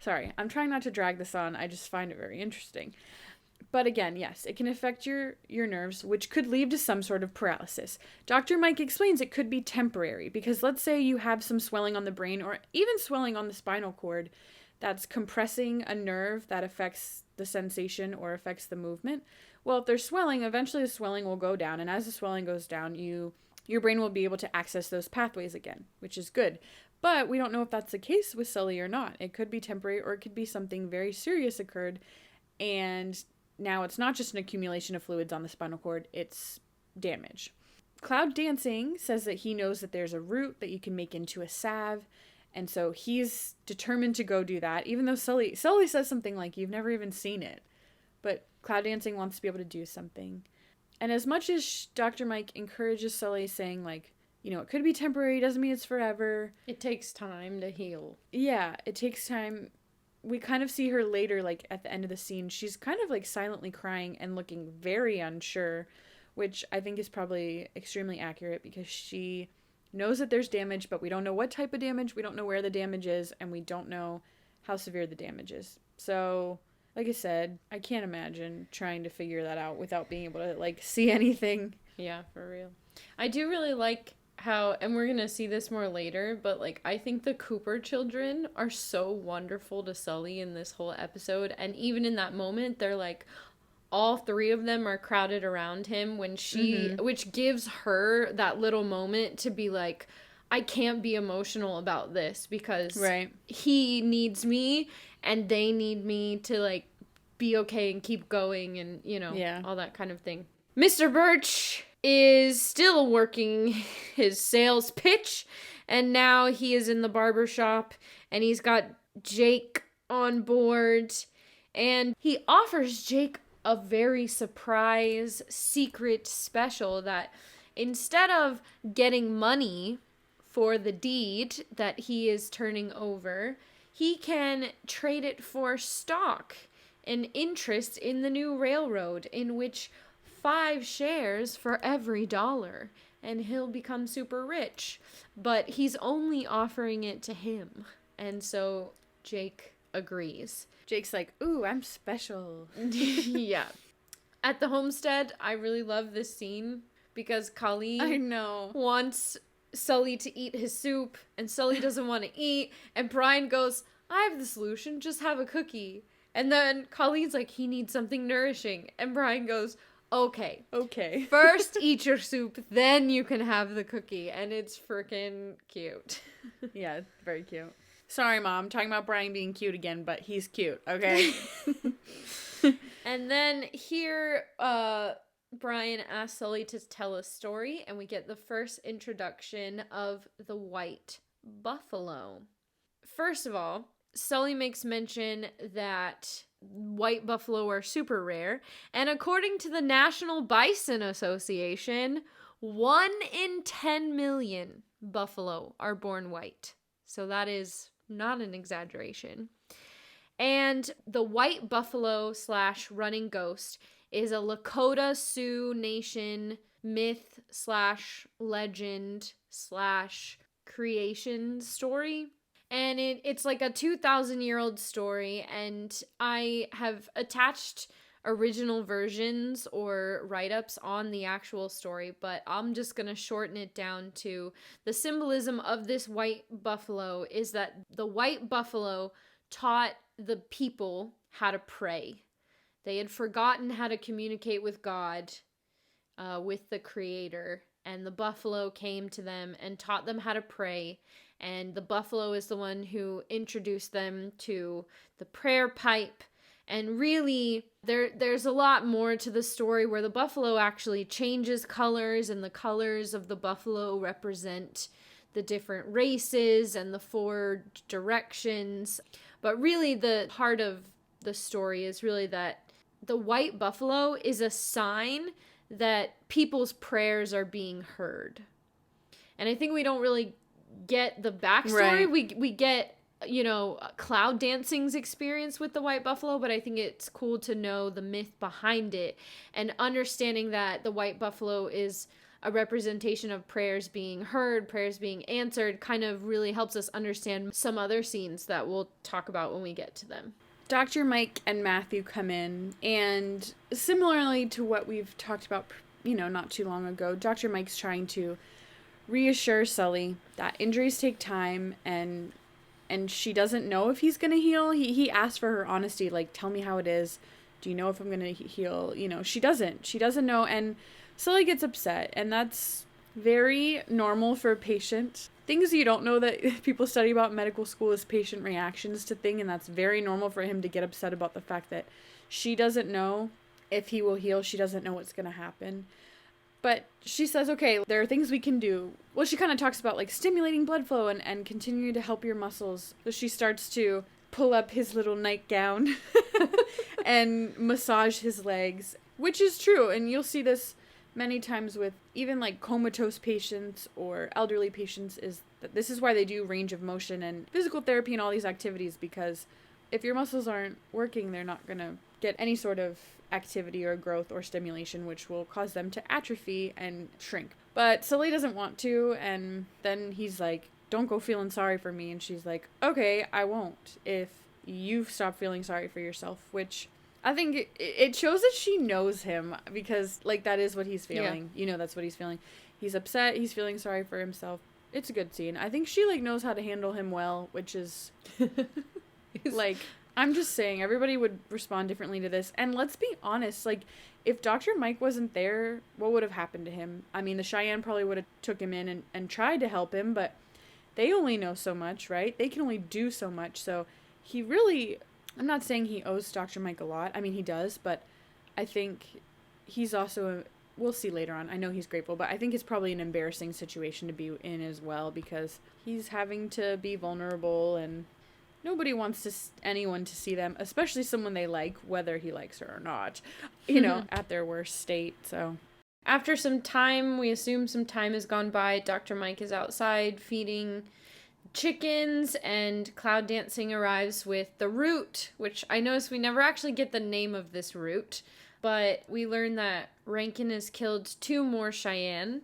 [SPEAKER 2] Sorry, I'm trying not to drag this on. I just find it very interesting. But again, yes, it can affect your nerves, which could lead to some sort of paralysis. Dr. Mike explains it could be temporary, because let's say you have some swelling on the brain or even swelling on the spinal cord that's compressing a nerve that affects the sensation or affects the movement. Well, if there's swelling, eventually the swelling will go down, and as the swelling goes down, your brain will be able to access those pathways again, which is good. But we don't know if that's the case with Sully or not. It could be temporary, or it could be something very serious occurred, and now it's not just an accumulation of fluids on the spinal cord, it's damage. Cloud Dancing says that he knows that there's a root that you can make into a salve, and so he's determined to go do that, even though Sully says something like, you've never even seen it. But Cloud Dancing wants to be able to do something. And as much as Dr. Mike encourages Sully, saying like, it could be temporary, doesn't mean it's forever.
[SPEAKER 1] It takes time to heal.
[SPEAKER 2] Yeah, it takes time. We kind of see her later, like at the end of the scene, she's kind of like silently crying and looking very unsure, which I think is probably extremely accurate, because she knows that there's damage, but we don't know what type of damage, we don't know where the damage is, and we don't know how severe the damage is. So, like I said, I can't imagine trying to figure that out without being able to like see anything.
[SPEAKER 1] Yeah, for real. I do really like how, and we're gonna see this more later, but like I think the Cooper children are so wonderful to Sully in this whole episode, and even in that moment they're like, all three of them are crowded around him when which gives her that little moment to be like, I can't be emotional about this, because he needs me and they need me to like be okay and keep going, and all that kind of thing. Mr. Birch is still working his sales pitch, and now he is in the barber shop, and he's got Jake on board, and he offers Jake a very surprise secret special that instead of getting money for the deed that he is turning over, he can trade it for stock and interest in the new railroad, in which 5 shares for every $1, and he'll become super rich. But he's only offering it to him, and so Jake agrees.
[SPEAKER 2] Jake's like, ooh, I'm special.
[SPEAKER 1] Yeah. At the homestead, I really love this scene, because Colleen wants Sully to eat his soup, and Sully doesn't want to eat, and Brian goes, I have the solution, just have a cookie. And then Colleen's like, he needs something nourishing, and Brian goes, Okay. First eat your soup, then you can have the cookie. And it's freaking cute.
[SPEAKER 2] Yeah, very cute. Sorry, Mom. I'm talking about Brian being cute again, but he's cute, okay?
[SPEAKER 1] And then here, Brian asks Sully to tell a story, and we get the first introduction of the white buffalo. First of all, Sully makes mention that white buffalo are super rare, and according to the National Bison Association, 1 in 10 million buffalo are born white. So that is not an exaggeration. And the white buffalo / running ghost is a Lakota Sioux Nation myth / legend / creation story. And it's like a 2,000-year-old story, and I have attached original versions or write-ups on the actual story, but I'm just going to shorten it down to the symbolism of this white buffalo is that the white buffalo taught the people how to pray. They had forgotten how to communicate with God, with the Creator, and the buffalo came to them and taught them how to pray. And the buffalo is the one who introduced them to the prayer pipe. And really, there's a lot more to the story where the buffalo actually changes colors, and the colors of the buffalo represent the different races and the 4 directions. But really, the heart of the story is really that the white buffalo is a sign that people's prayers are being heard. And I think we don't really get the backstory. Right. We get, Cloud Dancing's experience with the white buffalo, but I think it's cool to know the myth behind it and understanding that the white buffalo is a representation of prayers being heard, prayers being answered, kind of really helps us understand some other scenes that we'll talk about when we get to them.
[SPEAKER 2] Dr. Mike and Matthew come in, and similarly to what we've talked about, not too long ago, Dr. Mike's trying to reassure Sully that injuries take time, and she doesn't know if he's going to heal. He asked for her honesty, like, tell me how it is. Do you know if I'm going to heal? She doesn't know, and Sully gets upset, and that's very normal for a patient. Things you don't know that people study about in medical school is patient reactions to things, and that's very normal for him to get upset about the fact that she doesn't know if he will heal. She doesn't know what's going to happen. But she says, okay, there are things we can do. Well, she kind of talks about, like, stimulating blood flow and continuing to help your muscles. So she starts to pull up his little nightgown and massage his legs, which is true. And you'll see this many times with even like comatose patients or elderly patients, is that this is why they do range of motion and physical therapy and all these activities, because if your muscles aren't working, they're not going to get any sort of activity or growth or stimulation, which will cause them to atrophy and shrink. But Sully doesn't want to, and then he's like, don't go feeling sorry for me. And she's like, okay, I won't if you stop feeling sorry for yourself, which I think it shows that she knows him, because, like, that is what he's feeling. Yeah. That's what he's feeling. He's upset. He's feeling sorry for himself. It's a good scene. I think she, like, knows how to handle him well, which is, like, I'm just saying, everybody would respond differently to this. And let's be honest, like, if Dr. Mike wasn't there, what would have happened to him? I mean, the Cheyenne probably would have took him in and tried to help him, but they only know so much, right? They can only do so much. So he really... I'm not saying he owes Dr. Mike a lot. I mean, he does, but I think he's also, we'll see later on. I know he's grateful, but I think it's probably an embarrassing situation to be in as well, because he's having to be vulnerable, and nobody wants anyone to see them, especially someone they like, whether he likes her or not, at their worst state. So
[SPEAKER 1] after some time, we assume some time has gone by, Dr. Mike is outside feeding chickens, and Cloud Dancing arrives with the root, which I noticed we never actually get the name of this root, but we learn that Rankin has killed 2 more Cheyenne,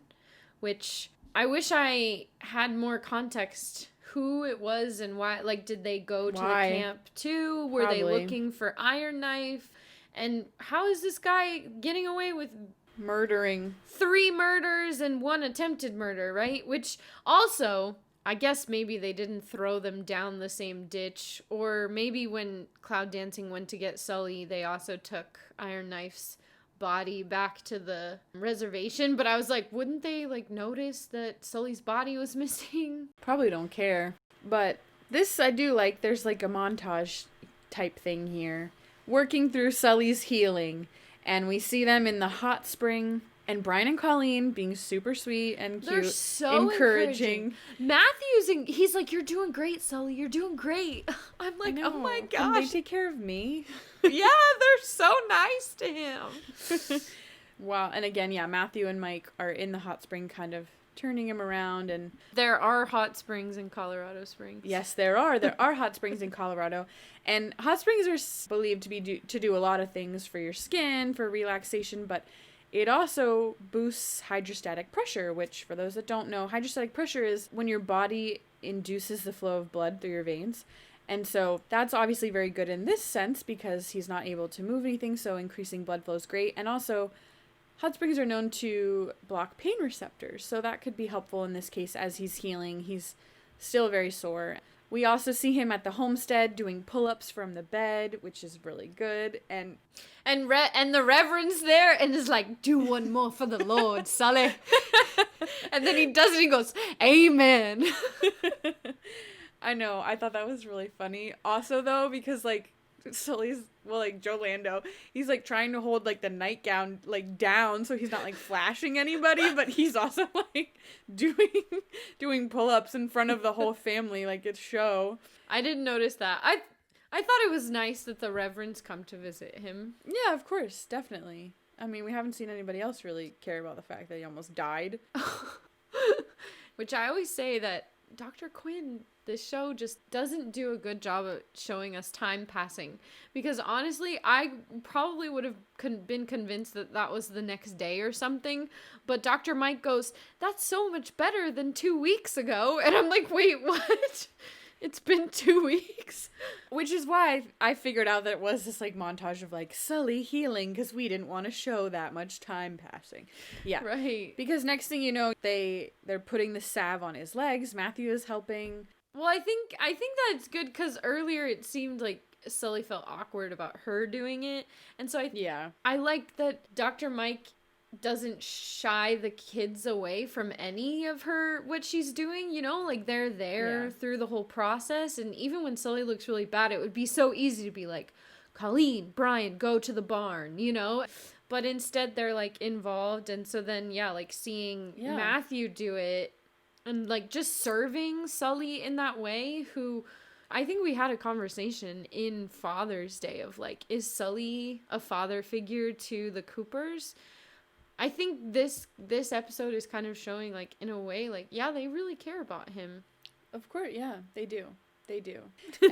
[SPEAKER 1] which I wish I had more context who it was and why. Like, did they go to the camp too? Were they looking for Iron Knife? And how is this guy getting away with
[SPEAKER 2] murdering
[SPEAKER 1] 3 murders and 1 attempted murder, right? Which also, I guess maybe they didn't throw them down the same ditch, or maybe when Cloud Dancing went to get Sully, they also took Iron Knife's body back to the reservation. But I was like, wouldn't they, like, notice that Sully's body was missing?
[SPEAKER 2] Probably don't care. But this I do like. There's, like, a montage type thing here working through Sully's healing. And we see them in the hot spring. And Brian and Colleen being super sweet and cute.
[SPEAKER 1] They're so encouraging. He's like, you're doing great, Sully. You're doing great. I'm like, oh my gosh.
[SPEAKER 2] Can they take care of me?
[SPEAKER 1] Yeah, they're so nice to him.
[SPEAKER 2] Wow. And again, yeah, Matthew and Mike are in the hot spring kind of turning him around. And
[SPEAKER 1] there are hot springs in Colorado Springs.
[SPEAKER 2] Yes, there are. There are hot springs in Colorado. And hot springs are believed to do a lot of things for your skin, for relaxation, but it also boosts hydrostatic pressure, which, for those that don't know, hydrostatic pressure is when your body induces the flow of blood through your veins. And so that's obviously very good in this sense because he's not able to move anything, so increasing blood flow is great. And also, hot springs are known to block pain receptors, so that could be helpful in this case as he's healing. He's still very sore. We also see him at the homestead doing pull-ups from the bed, which is really good. And
[SPEAKER 1] the Reverend's there and is like, do one more for the Lord, Sully. And then he does it, he goes, amen.
[SPEAKER 2] I know, I thought that was really funny. Also, though, because, like, Sully's, well, like, Joe Lando, he's, like, trying to hold, like, the nightgown, like, down so he's not, like, flashing anybody, but he's also, like, doing pull-ups in front of the whole family, like, it's show.
[SPEAKER 1] I didn't notice that. I thought it was nice that the Reverends come to visit him.
[SPEAKER 2] Yeah, of course, definitely. I mean, we haven't seen anybody else really care about the fact that he almost died.
[SPEAKER 1] Which I always say that Dr. Quinn, this show just doesn't do a good job of showing us time passing. Because honestly, I probably would have been convinced that that was the next day or something. But Dr. Mike goes, that's so much better than 2 weeks ago. And I'm like, wait, what? It's been 2 weeks.
[SPEAKER 2] Which is why I figured out that it was this, like, montage of, like, Sully healing, because we didn't want to show that much time passing. Yeah.
[SPEAKER 1] Right.
[SPEAKER 2] Because next thing you know, they're putting the salve on his legs. Matthew is helping.
[SPEAKER 1] Well, I think that's good, because earlier it seemed like Sully felt awkward about her doing it. And so I like that Dr. Mike doesn't shy the kids away from any of what she's doing, you know, like they're there through the whole process. And even when Sully looks really bad, it would be so easy to be like, Colleen, Brian, go to the barn, you know, but instead they're like involved. And so then, like seeing Matthew do it and like just serving Sully in that way, who I think we had a conversation in Father's Day of like, is Sully a father figure to the Coopers? I think this episode is kind of showing, like, in a way, like, yeah, they really care about him.
[SPEAKER 2] Of course, yeah, they do. They do.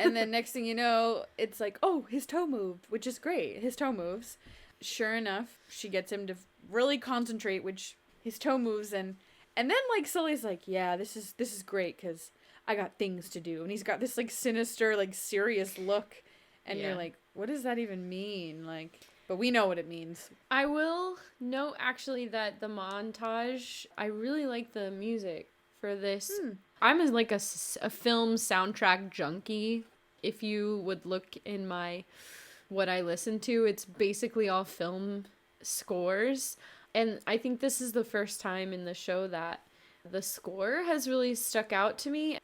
[SPEAKER 2] And then next thing you know, it's like, oh, his toe moved, which is great. His toe moves. Sure enough, she gets him to really concentrate, which his toe moves, and then, like, Sully's like, yeah, this is great, because I got things to do. And he's got this, like, sinister, like, serious look, and you're like, what does that even mean? Like... But we know what it means.
[SPEAKER 1] I will note, actually, that the montage, I really like the music for this. I'm like a film soundtrack junkie. If you would look in what I listen to, it's basically all film scores. And I think this is the first time in the show that the score has really stuck out to me.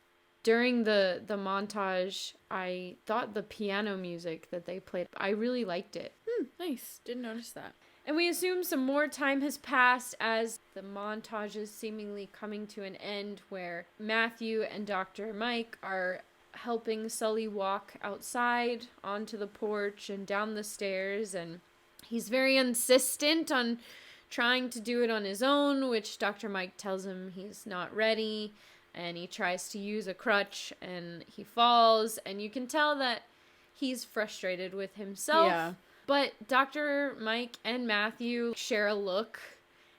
[SPEAKER 1] During the montage, I thought the piano music that they played, I really liked it.
[SPEAKER 2] Nice. Didn't notice that.
[SPEAKER 1] And we assume some more time has passed as the montage is seemingly coming to an end, where Matthew and Dr. Mike are helping Sully walk outside onto the porch and down the stairs, and he's very insistent on trying to do it on his own, which Dr. Mike tells him he's not ready, and he tries to use a crutch and he falls, and you can tell that he's frustrated with himself.
[SPEAKER 2] Yeah.
[SPEAKER 1] But Dr. Mike and Matthew share a look,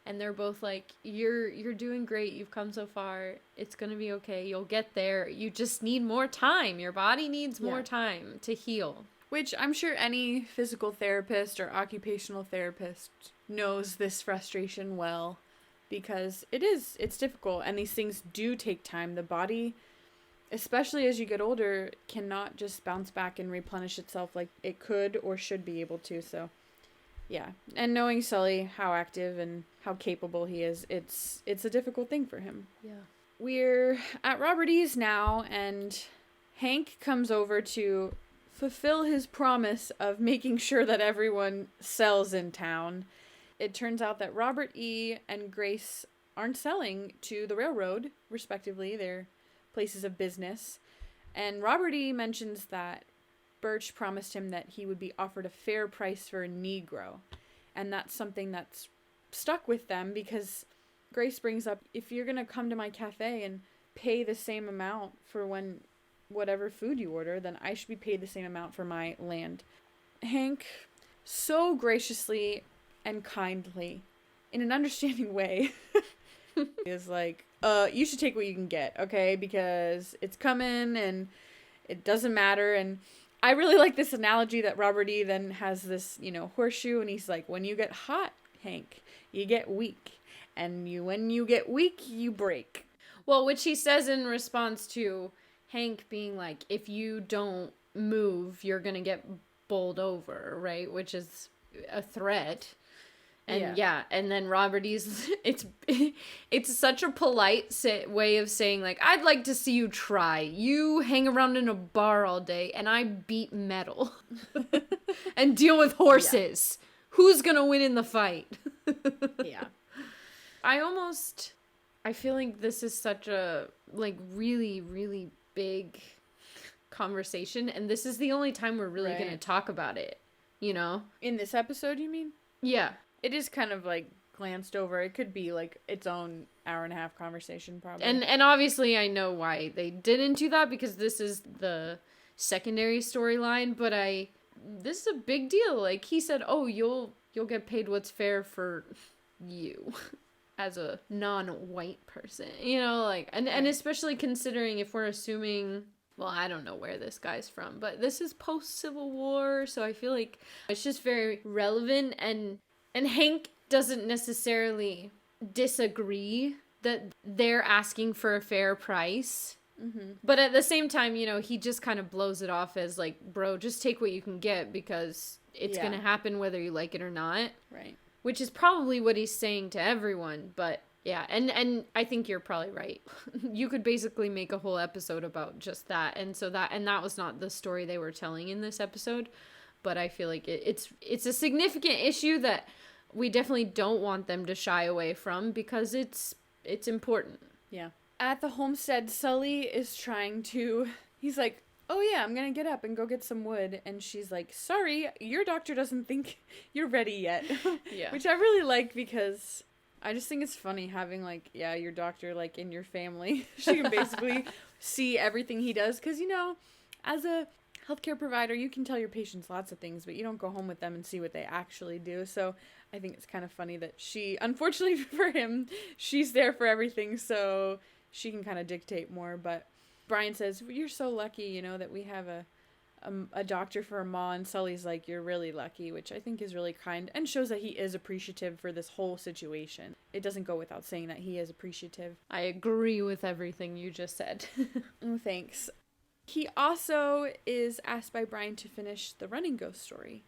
[SPEAKER 1] and they're both like, you're doing great. You've come so far. It's going to be okay. You'll get there. You just need more time. Your body needs more time to heal.
[SPEAKER 2] Which I'm sure any physical therapist or occupational therapist knows this frustration well, because it's difficult, and these things do take time. The body, especially as you get older, cannot just bounce back and replenish itself like it could or should be able to. So, yeah. And knowing Sully, how active and how capable he is, it's a difficult thing for him.
[SPEAKER 1] Yeah.
[SPEAKER 2] We're at Robert E's now, and Hank comes over to fulfill his promise of making sure that everyone sells in town, it turns out that Robert E. and Grace aren't selling to the railroad, respectively, their places of business. And Robert E. mentions that Birch promised him that he would be offered a fair price for a Negro. And that's something that's stuck with them because Grace brings up, if you're going to come to my cafe and pay the same amount for whatever food you order, then I should be paid the same amount for my land. Hank, so graciously and kindly, in an understanding way, is like, you should take what you can get, okay? Because it's coming and it doesn't matter. And I really like this analogy that Robert E. then has this, horseshoe, and he's like, when you get hot, Hank, you get weak. And when you get weak, you break.
[SPEAKER 1] Well, which he says in response to Hank being like, if you don't move, you're going to get bowled over, right? Which is a threat. And and then Robert E's, it's such a polite way of saying, like, I'd like to see you try. You hang around in a bar all day, and I beat metal and deal with horses. Yeah. Who's going to win in the fight?
[SPEAKER 2] Yeah.
[SPEAKER 1] I feel like this is such a, like, really, really big conversation, and this is the only time we're really going to talk about it,
[SPEAKER 2] In this episode, you mean?
[SPEAKER 1] Yeah.
[SPEAKER 2] It is kind of, like, glanced over. It could be, like, its own hour-and-a-half conversation, probably.
[SPEAKER 1] And obviously I know why they didn't do that, because this is the secondary storyline, but this is a big deal. Like, he said, oh, you'll get paid what's fair for you. As a non-white person, and especially considering if we're assuming, well, I don't know where this guy's from, but this is post-Civil War, so I feel like it's just very relevant, and Hank doesn't necessarily disagree that they're asking for a fair price, but at the same time, he just kind of blows it off as like, bro, just take what you can get because it's gonna happen whether you like it or not.
[SPEAKER 2] Right.
[SPEAKER 1] Which is probably what he's saying to everyone, but yeah, and I think you're probably right. You could basically make a whole episode about just that, and that was not the story they were telling in this episode, but I feel like it's a significant issue that we definitely don't want them to shy away from because it's important.
[SPEAKER 2] Yeah. At the homestead, Sully is he's like, oh yeah, I'm gonna get up and go get some wood. And she's like, sorry, your doctor doesn't think you're ready yet.
[SPEAKER 1] Yeah.
[SPEAKER 2] Which I really like because I just think it's funny having, like, your doctor, like, in your family. She can basically see everything he does. Because, as a healthcare provider, you can tell your patients lots of things, but you don't go home with them and see what they actually do. So I think it's kind of funny that unfortunately for him, she's there for everything. So she can kind of dictate more, but Brian says, you're so lucky, that we have a doctor for a ma, and Sully's like, you're really lucky, which I think is really kind and shows that he is appreciative for this whole situation. It doesn't go without saying that he is appreciative.
[SPEAKER 1] I agree with everything you just said.
[SPEAKER 2] Oh, thanks. He also is asked by Brian to finish the Running Ghost story,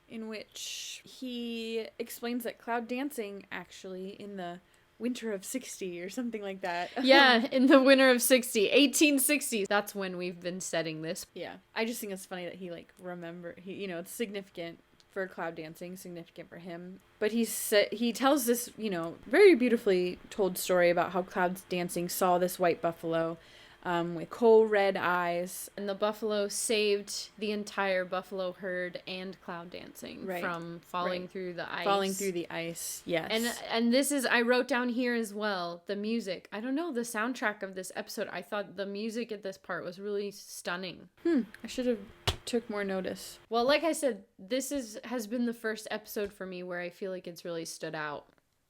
[SPEAKER 2] in which he explains that cloud dancing actually in the winter of 60 or something like that.
[SPEAKER 1] Yeah, in the winter of 1860. That's when we've been setting this.
[SPEAKER 2] Yeah. I just think it's funny that he, it's significant for cloud dancing, significant for him. But he tells this, very beautifully told story about how cloud dancing saw this white buffalo with coal red eyes.
[SPEAKER 1] And the buffalo saved the entire buffalo herd and cloud dancing from falling through the ice.
[SPEAKER 2] Falling through the ice, yes.
[SPEAKER 1] And this is, I wrote down here as well, the music. I don't know, the soundtrack of this episode, I thought the music at this part was really stunning.
[SPEAKER 2] I should have took more notice.
[SPEAKER 1] Well, like I said, this has been the first episode for me where I feel like it's really stood out.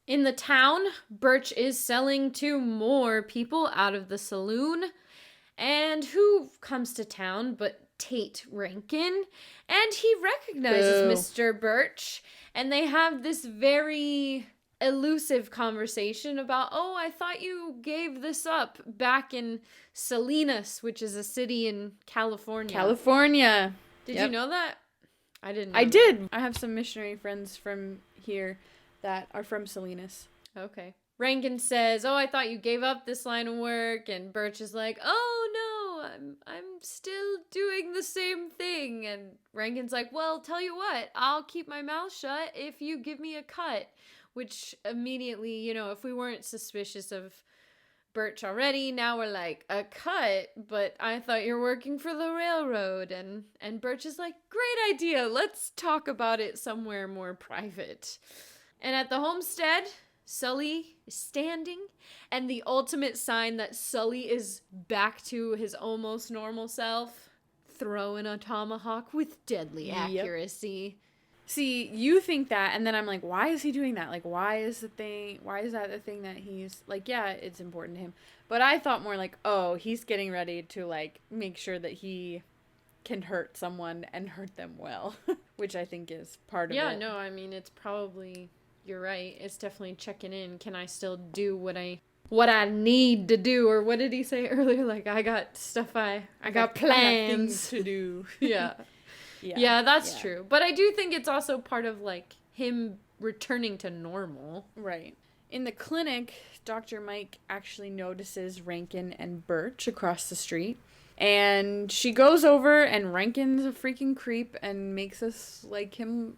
[SPEAKER 1] In the town, Birch is selling to more people out of the saloon. And who comes to town but Tate Rankin? And he recognizes Mr. Birch. And they have this very elusive conversation about, oh, I thought you gave this up back in Salinas, which is a city in California.
[SPEAKER 2] California.
[SPEAKER 1] Did you know that? I didn't know
[SPEAKER 2] I did. I have some missionary friends from here that are from Salinas.
[SPEAKER 1] Okay. Rankin says, oh, I thought you gave up this line of work. And Birch is like, oh, no, I'm still doing the same thing. And Rankin's like, well, tell you what, I'll keep my mouth shut if you give me a cut. Which immediately, you know, if we weren't suspicious of Birch already, now we're like, a cut? But I thought you're working for the railroad. And Birch is like, great idea. Let's talk about it somewhere more private. And at the homestead, Sully is standing, and the ultimate sign that Sully is back to his almost normal self, throwing a tomahawk with deadly accuracy.
[SPEAKER 2] See, you think that, and then I'm like, why is he doing that? Like, why is that the thing that he's, like, yeah, it's important to him. But I thought more like, oh, he's getting ready to, like, make sure that he can hurt someone and hurt them well, which I think is part of it.
[SPEAKER 1] Yeah, no, I mean, it's probably, you're right, it's definitely checking in. Can I still do what I need to do? Or what did he say earlier? Like, I got stuff, I got plans
[SPEAKER 2] to do.
[SPEAKER 1] Yeah. Yeah, that's true. But I do think it's also part of, like, him returning to normal.
[SPEAKER 2] Right. In the clinic, Dr. Mike actually notices Rankin and Birch across the street. And she goes over, and Rankin's a freaking creep and makes us like him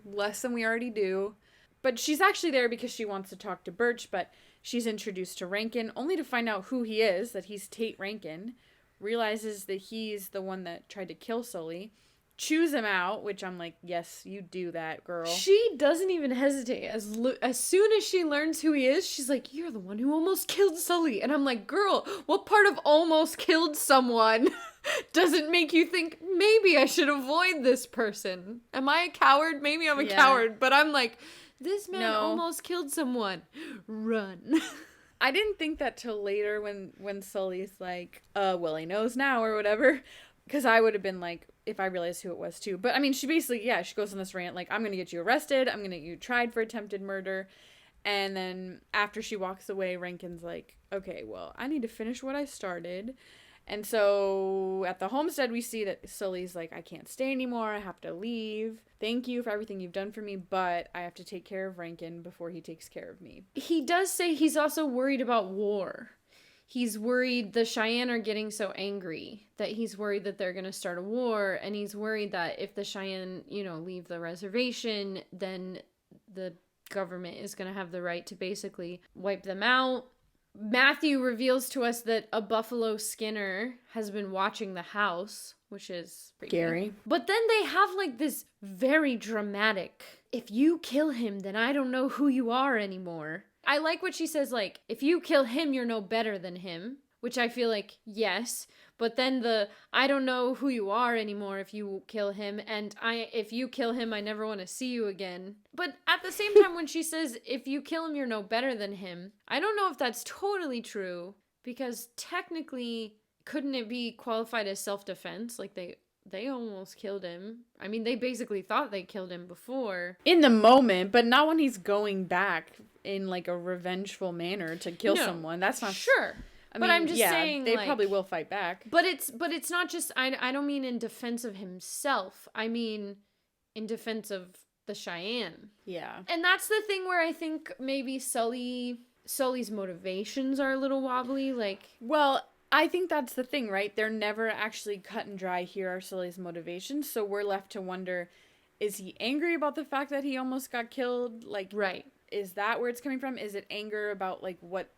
[SPEAKER 2] less than we already do. But she's actually there because she wants to talk to Birch, but she's introduced to Rankin, only to find out who he is, that he's Tate Rankin. Realizes that he's the one that tried to kill Sully. Chews him out, which I'm like, yes, you do that, girl.
[SPEAKER 1] She doesn't even hesitate. As soon as she learns who he is, she's like, you're the one who almost killed Sully. And I'm like, girl, what part of almost killed someone doesn't make you think, maybe I should avoid this person? Am I a coward? Maybe I'm a coward. But I'm like, this man almost killed someone. Run.
[SPEAKER 2] I didn't think that till later when Sully's like, well, he knows now or whatever. Because I would have been like, if I realized who it was too. But I mean, she basically, she goes on this rant like, I'm going to get you arrested. I'm going to get you tried for attempted murder. And then after she walks away, Rankin's like, okay, well, I need to finish what I started. And so at the homestead, we see that Sully's like, I can't stay anymore. I have to leave. Thank you for everything you've done for me, but I have to take care of Rankin before he takes care of me.
[SPEAKER 1] He does say he's also worried about war. He's worried the Cheyenne are getting so angry that he's worried that they're going to start a war. And he's worried that if the Cheyenne, leave the reservation, then the government is going to have the right to basically wipe them out. Matthew reveals to us that a buffalo skinner has been watching the house, which is pretty
[SPEAKER 2] scary.
[SPEAKER 1] But then they have like this very dramatic, if you kill him, then I don't know who you are anymore. I like what she says, like, if you kill him, you're no better than him, which I feel like, yes. But then I don't know who you are anymore if you kill him, and if you kill him, I never want to see you again. But at the same time, when she says, if you kill him, you're no better than him, I don't know if that's totally true, because technically, couldn't it be qualified as self-defense? Like, they almost killed him. I mean, they basically thought they killed him before.
[SPEAKER 2] In the moment, but not when he's going back in, like, a revengeful manner to kill someone. That's not...
[SPEAKER 1] Sure. But I'm just saying,
[SPEAKER 2] they probably will fight back.
[SPEAKER 1] But it's not just... I don't mean in defense of himself. I mean in defense of the Cheyenne.
[SPEAKER 2] Yeah.
[SPEAKER 1] And that's the thing where I think maybe Sully's motivations are a little wobbly. Like...
[SPEAKER 2] Well... I think that's the thing, right? They're never actually cut and dry. Here are Sully's motivations. So we're left to wonder, is he angry about the fact that he almost got killed? Like,
[SPEAKER 1] right.
[SPEAKER 2] Is that where it's coming from? Is it anger about, like, what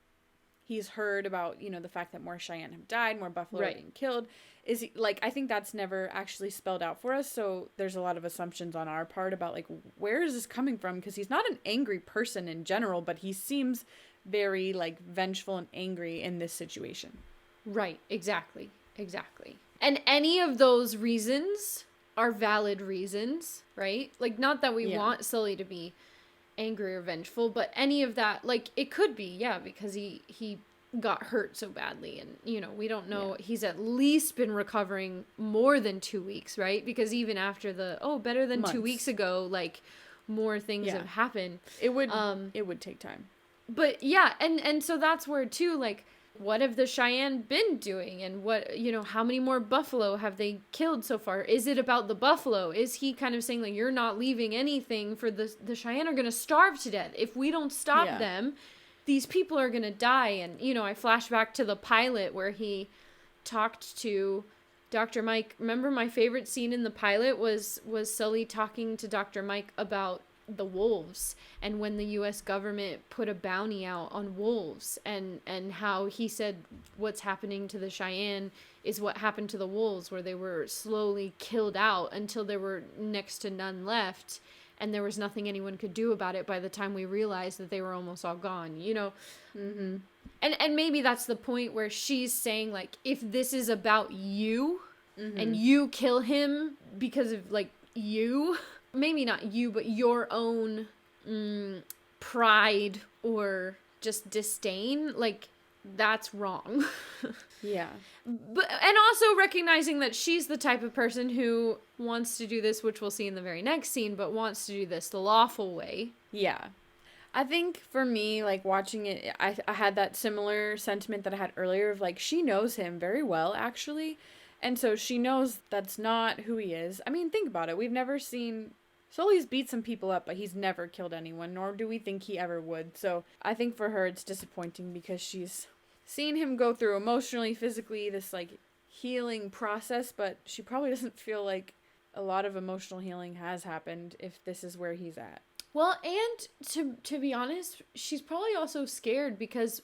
[SPEAKER 2] he's heard about, the fact that more Cheyenne have died, more buffalo have been killed? Is he, like, I think that's never actually spelled out for us. So there's a lot of assumptions on our part about, like, where is this coming from? Because he's not an angry person in general, but he seems very, like, vengeful and angry in this situation.
[SPEAKER 1] Right, exactly. And any of those reasons are valid reasons, right? Like, not that we want Sully to be angry or vengeful, but any of that, like, it could be, because he got hurt so badly, and, we don't know, he's at least been recovering more than 2 weeks, right? Because even after better than months. 2 weeks ago, like, more things have happened.
[SPEAKER 2] It would take time.
[SPEAKER 1] But, and so that's where, too, like, what have the Cheyenne been doing? And what, how many more buffalo have they killed so far? Is it about the buffalo? Is he kind of saying, like, you're not leaving anything for the Cheyenne are going to starve to death. If we don't stop them, these people are going to die. And, I flash back to the pilot where he talked to Dr. Mike. Remember, my favorite scene in the pilot was Sully talking to Dr. Mike about the wolves, and when the U.S. government put a bounty out on wolves, and how he said what's happening to the Cheyenne is what happened to the wolves, where they were slowly killed out until there were next to none left, and there was nothing anyone could do about it by the time we realized that they were almost all gone, you know?
[SPEAKER 2] Mm-hmm.
[SPEAKER 1] And maybe that's the point where she's saying, like, if this is about you,
[SPEAKER 2] Mm-hmm.
[SPEAKER 1] and you kill him because of, like, you, maybe not you, but your own pride or just disdain, like, that's wrong.
[SPEAKER 2] Yeah.
[SPEAKER 1] But, and also recognizing that she's the type of person who wants to do this, which we'll see in the very next scene, but wants to do this the lawful way.
[SPEAKER 2] Yeah. I think for me, like, watching it, I had that similar sentiment that I had earlier of, like, she knows him very well, actually. And so she knows that's not who he is. I mean, think about it. We've never seen... Sully's beat some people up, but he's never killed anyone, nor do we think he ever would. So I think for her it's disappointing because she's seen him go through emotionally, physically, this, like, healing process, but she probably doesn't feel like a lot of emotional healing has happened if this is where he's at.
[SPEAKER 1] Well, and to be honest, she's probably also scared because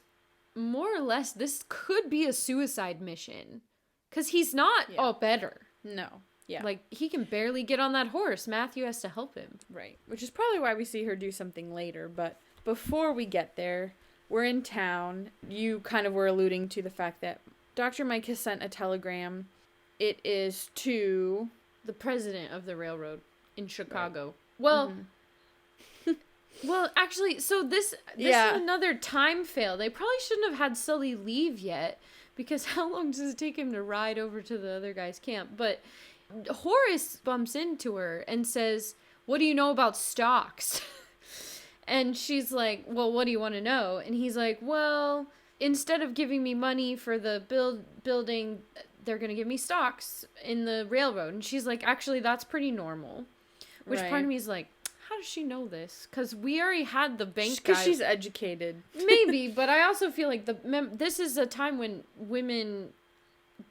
[SPEAKER 1] more or less this could be a suicide mission. Because he's not all better.
[SPEAKER 2] No. Yeah.
[SPEAKER 1] Like, he can barely get on that horse. Matthew has to help him.
[SPEAKER 2] Right. Which is probably why we see her do something later. But before we get there, we're in town. You kind of were alluding to the fact that Dr. Mike has sent a telegram. It is to...
[SPEAKER 1] the president of the railroad in Chicago. Right. Well... Well, actually, so this is another time fail. They probably shouldn't have had Sully leave yet, because how long does it take him to ride over to the other guy's camp? But Horace bumps into her and says, "What do you know about stocks?" And she's like, "Well, what do you want to know?" And he's like, "Well, instead of giving me money for the building, they're going to give me stocks in the railroad." And she's like, "Actually, that's pretty normal." Which part of me is like, how does she know this? Because we already had the bank guy.
[SPEAKER 2] Because she's educated.
[SPEAKER 1] Maybe, but I also feel like this is a time when women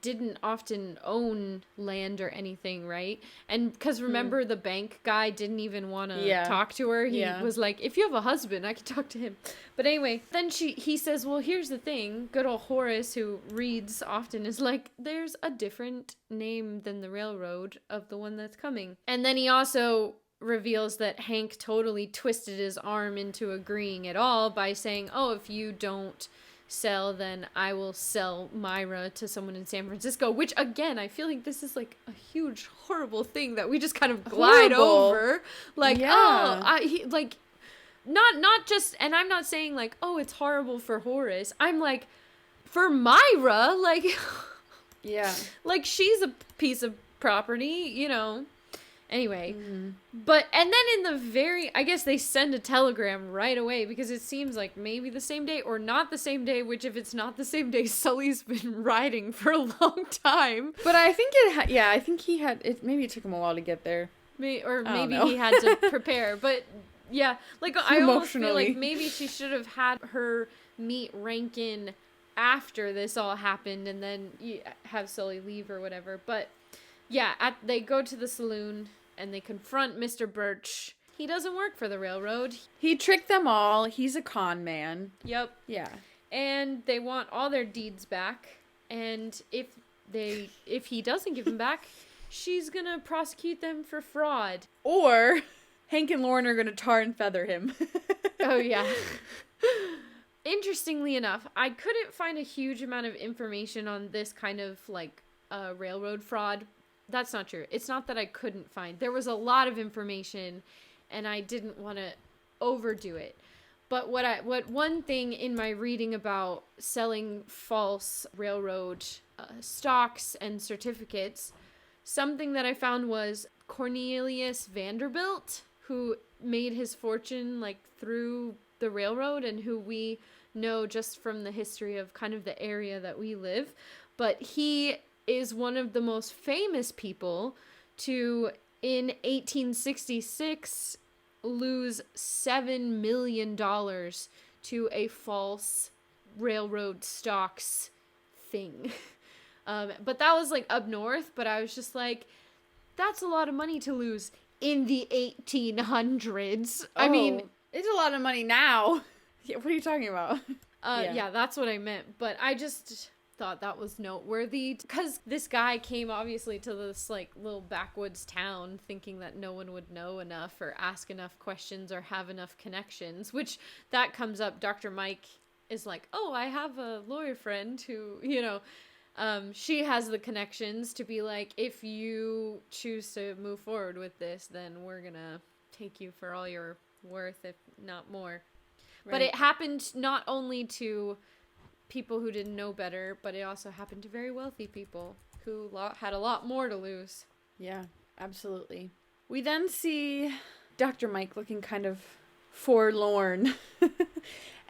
[SPEAKER 1] didn't often own land or anything, right? And because remember, the bank guy didn't even want to talk to her. He was like, if you have a husband, I could talk to him. But anyway, then he says, well, here's the thing. Good old Horace, who reads often, is like, there's a different name than the railroad of the one that's coming. And then he also reveals that Hank totally twisted his arm into agreeing at all by saying, oh, if you don't sell, then I will sell Myra to someone in San Francisco, which again, I feel like this is like a huge, horrible thing that we just kind of glide over. Like, not just, and I'm not saying like, oh, it's horrible for Horace. I'm like, for Myra, like, like she's a piece of property, you know. Anyway, but, and then in the I guess they send a telegram right away because it seems like maybe the same day or not the same day, which if it's not the same day, Sully's been riding for a long time.
[SPEAKER 2] But I think I think he had, maybe it took him a while to get there.
[SPEAKER 1] Maybe he had to prepare, but yeah, like I almost feel like maybe she should have had her meet Rankin after this all happened and then have Sully leave or whatever. But yeah, they go to the saloon and they confront Mr. Birch. He doesn't work for the railroad.
[SPEAKER 2] He tricked them all. He's a con man.
[SPEAKER 1] Yep.
[SPEAKER 2] Yeah.
[SPEAKER 1] And they want all their deeds back. And if he doesn't give them back, she's gonna prosecute them for fraud.
[SPEAKER 2] Or Hank and Lauren are gonna tar and feather him.
[SPEAKER 1] Oh, yeah. Interestingly enough, I couldn't find a huge amount of information on this kind of, like, railroad fraud. That's not true. It's not that I couldn't find. There was a lot of information, and I didn't want to overdo it. But what one thing in my reading about selling false railroad stocks and certificates, something that I found was Cornelius Vanderbilt, who made his fortune like through the railroad and who we know just from the history of kind of the area that we live. But he is one of the most famous people to, in 1866, lose $7 million to a false railroad stocks thing. But that was like up north, but I was just like, that's a lot of money to lose in the 1800s. I mean,
[SPEAKER 2] it's a lot of money now. Yeah, what are you talking about?
[SPEAKER 1] Yeah, that's what I meant. But I just thought that was noteworthy because this guy came obviously to this like little backwoods town thinking that no one would know enough or ask enough questions or have enough connections, which that comes up. Dr. Mike is like, oh, I have a lawyer friend who, she has the connections to be like, if you choose to move forward with this, then we're gonna take you for all your worth, if not more. Right. But it happened not only to people who didn't know better, but it also happened to very wealthy people who had a lot more to lose.
[SPEAKER 2] Yeah, absolutely. We then see Dr. Mike looking kind of forlorn.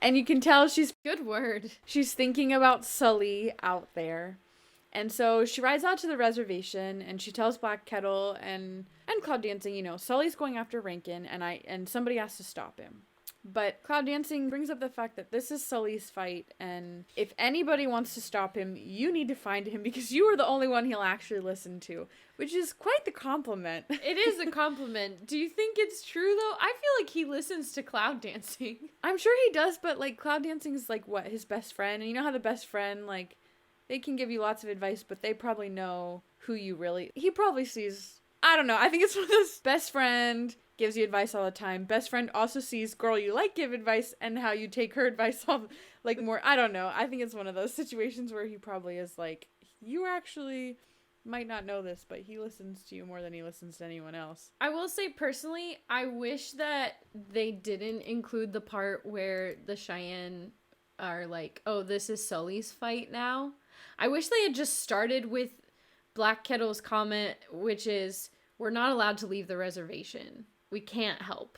[SPEAKER 2] And you can tell
[SPEAKER 1] good word.
[SPEAKER 2] She's thinking about Sully out there. And so she rides out to the reservation and she tells Black Kettle and Cloud Dancing, Sully's going after Rankin and somebody has to stop him. But Cloud Dancing brings up the fact that this is Sully's fight, and if anybody wants to stop him, you need to find him because you are the only one he'll actually listen to, which is quite the compliment.
[SPEAKER 1] It is a compliment. Do you think it's true, though? I feel like he listens to Cloud Dancing.
[SPEAKER 2] I'm sure he does, but, Cloud Dancing is, his best friend, and you know how the best friend, they can give you lots of advice, but they probably know who you really... He probably sees... I don't know. I think it's one of those best friend... gives you advice all the time. Best friend also sees girl you like give advice and how you take her advice all more. I don't know. I think it's one of those situations where he probably is like, you actually might not know this, but he listens to you more than he listens to anyone else.
[SPEAKER 1] I will say personally, I wish that they didn't include the part where the Cheyenne are like, oh, this is Sully's fight now. I wish they had just started with Black Kettle's comment, which is, we're not allowed to leave the reservation. We can't help.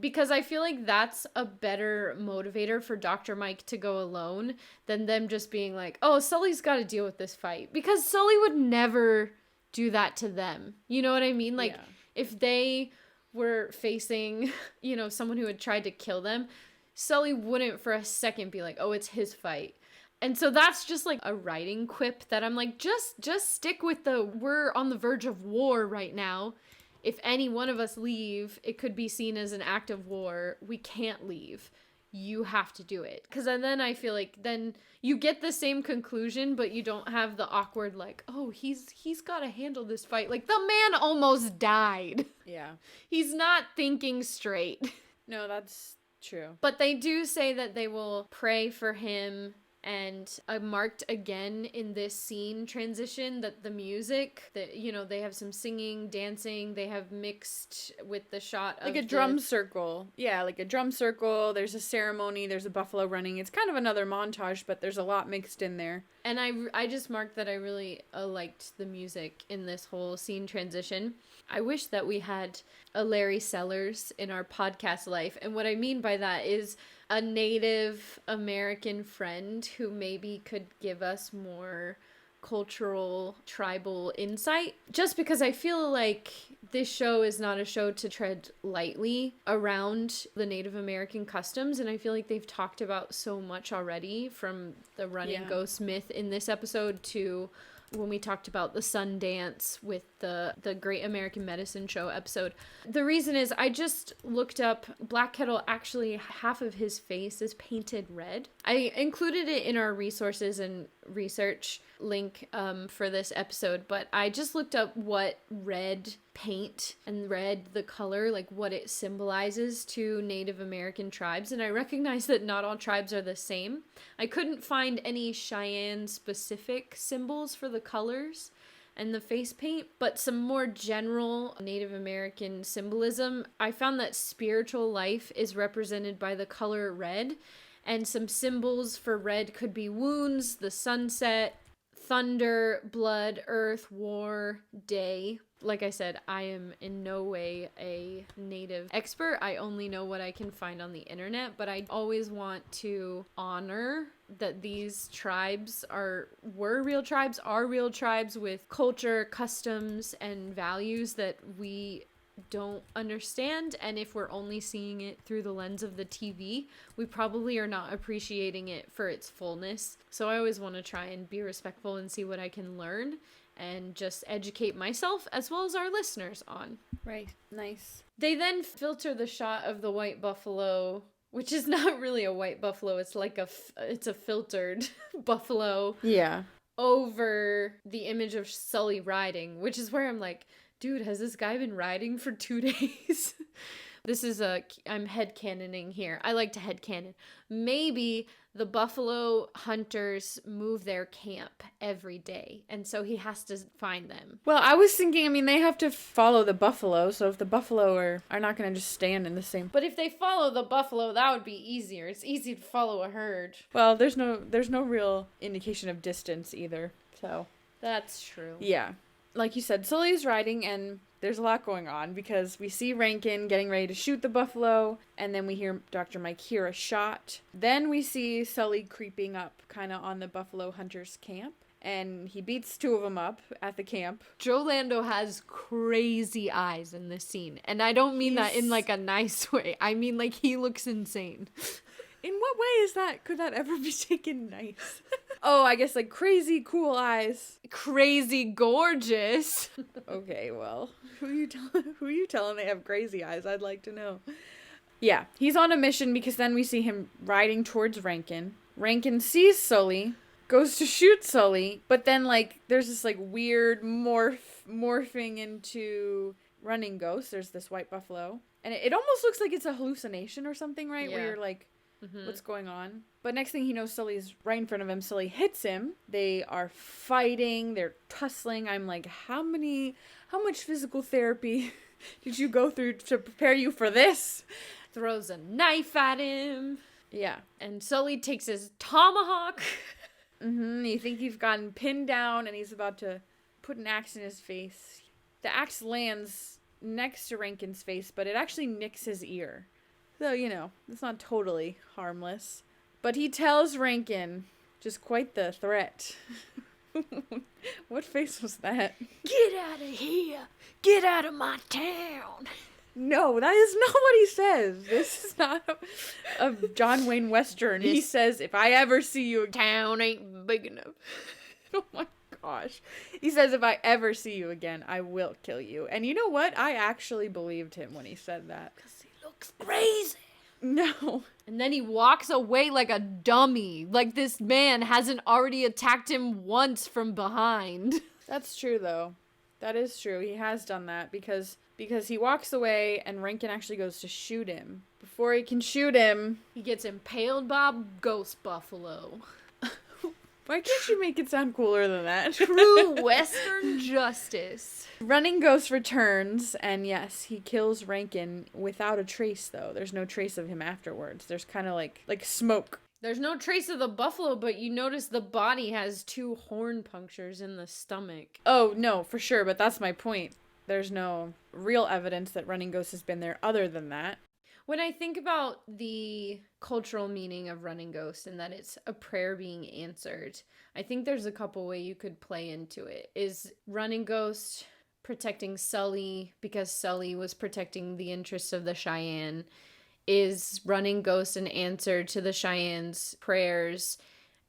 [SPEAKER 1] Because I feel like that's a better motivator for Dr. Mike to go alone than them just being like, oh, Sully's got to deal with this fight. Because Sully would never do that to them. You know what I mean? Like, if they were facing, someone who had tried to kill them, Sully wouldn't for a second be like, oh, it's his fight. And so that's just like a writing quip that I'm like, just stick with we're on the verge of war right now. If any one of us leave, it could be seen as an act of war. We can't leave. You have to do it. Because then I feel like then you get the same conclusion, but you don't have the awkward like, oh, he's got to handle this fight. Like, the man almost died.
[SPEAKER 2] Yeah.
[SPEAKER 1] He's not thinking straight.
[SPEAKER 2] No, that's true.
[SPEAKER 1] But they do say that they will pray for him. And I marked again in this scene transition that the music, that they have some singing, dancing, they have mixed with the shot of
[SPEAKER 2] a drum circle. Yeah, like a drum circle. There's a ceremony. There's a buffalo running. It's kind of another montage, but there's a lot mixed in there.
[SPEAKER 1] And I just marked that I really liked the music in this whole scene transition. I wish that we had a Larry Sellers in our podcast life. And what I mean by that is a Native American friend who maybe could give us more cultural, tribal insight. Just because I feel like this show is not a show to tread lightly around the Native American customs. And I feel like they've talked about so much already, from the running ghost myth in this episode to when we talked about the sun dance with the Great American Medicine Show episode. The reason is I just looked up Black Kettle. Actually, half of his face is painted red. I included it in our resources and research link for this episode, but I just looked up what red paint and red, the color, like what it symbolizes to Native American tribes, and I recognize that not all tribes are the same. I couldn't find any Cheyenne specific symbols for the colors and the face paint, but some more general Native American symbolism. I found that spiritual life is represented by the color red, and some symbols for red could be wounds, the sunset, thunder, blood, earth, war, day. Like I said, I am in no way a Native expert. I only know what I can find on the internet, but I always want to honor that these tribes are real tribes with culture, customs, and values that we don't understand, and if we're only seeing it through the lens of the TV, we probably are not appreciating it for its fullness. So I always want to try and be respectful and see what I can learn and just educate myself as well as our listeners on.
[SPEAKER 2] Right. Nice.
[SPEAKER 1] They then filter the shot of the white buffalo, which is not really a white buffalo. It's like it's a filtered buffalo.
[SPEAKER 2] Yeah.
[SPEAKER 1] Over the image of Sully riding, which is where I'm like, dude, has this guy been riding for 2 days? I'm headcanoning here. I like to headcanon. Maybe the buffalo hunters move their camp every day, and so he has to find them.
[SPEAKER 2] Well, I was thinking, I mean, they have to follow the buffalo, so if the buffalo are not going to just stand in the same...
[SPEAKER 1] But if they follow the buffalo, that would be easier. It's easy to follow a herd.
[SPEAKER 2] Well, there's no real indication of distance either, so...
[SPEAKER 1] That's true.
[SPEAKER 2] Yeah. Like you said, Sully's riding, and there's a lot going on, because we see Rankin getting ready to shoot the buffalo, and then we hear Dr. Mike hear a shot. Then we see Sully creeping up kind of on the buffalo hunters' camp, and he beats 2 of them up at the camp.
[SPEAKER 1] Joe Lando has crazy eyes in this scene, and I don't mean that in like a nice way. I mean like he looks insane.
[SPEAKER 2] In what way could that ever be taken nice? Oh, I guess like crazy cool eyes.
[SPEAKER 1] Crazy gorgeous.
[SPEAKER 2] Okay, well, who are you telling they have crazy eyes? I'd like to know. Yeah, he's on a mission because then we see him riding towards Rankin. Rankin sees Sully, goes to shoot Sully, but then like there's this like weird morphing into running ghost. There's this white buffalo, and it almost looks like it's a hallucination or something, right?
[SPEAKER 1] Yeah.
[SPEAKER 2] Where you're like, what's going on? But next thing he knows, Sully's right in front of him. Sully hits him. They are fighting. They're tussling. I'm like, how much physical therapy did you go through to prepare you for this?
[SPEAKER 1] Throws a knife at him.
[SPEAKER 2] Yeah.
[SPEAKER 1] And Sully takes his tomahawk.
[SPEAKER 2] You think he's gotten pinned down and he's about to put an axe in his face. The axe lands next to Rankin's face, but it actually nicks his ear. So, it's not totally harmless. But he tells Rankin, just quite the threat. What face was that?
[SPEAKER 1] Get out of here. Get out of my town.
[SPEAKER 2] No, that is not what he says. This is not a John Wayne Western. He says, if I ever see you again.
[SPEAKER 1] Town ain't big enough.
[SPEAKER 2] Oh my gosh. He says, if I ever see you again, I will kill you. And you know what? I actually believed him when he said that.
[SPEAKER 1] Because he looks crazy.
[SPEAKER 2] No.
[SPEAKER 1] And then he walks away like a dummy. Like this man hasn't already attacked him once from behind.
[SPEAKER 2] That's true, though. That is true. He has done that because he walks away and Rankin actually goes to shoot him. Before he can shoot him,
[SPEAKER 1] he gets impaled by a ghost buffalo.
[SPEAKER 2] Why can't you make it sound cooler than that?
[SPEAKER 1] True Western justice.
[SPEAKER 2] Running Ghost returns, and yes, he kills Rankin without a trace, though. There's no trace of him afterwards. There's kind of like smoke.
[SPEAKER 1] There's no trace of the buffalo, but you notice the body has 2 horn punctures in the stomach.
[SPEAKER 2] Oh, no, for sure, but that's my point. There's no real evidence that Running Ghost has been there other than that.
[SPEAKER 1] When I think about the cultural meaning of Running Ghost and that it's a prayer being answered, I think there's a couple ways you could play into it. Is Running Ghost protecting Sully because Sully was protecting the interests of the Cheyenne? Is Running Ghost an answer to the Cheyenne's prayers?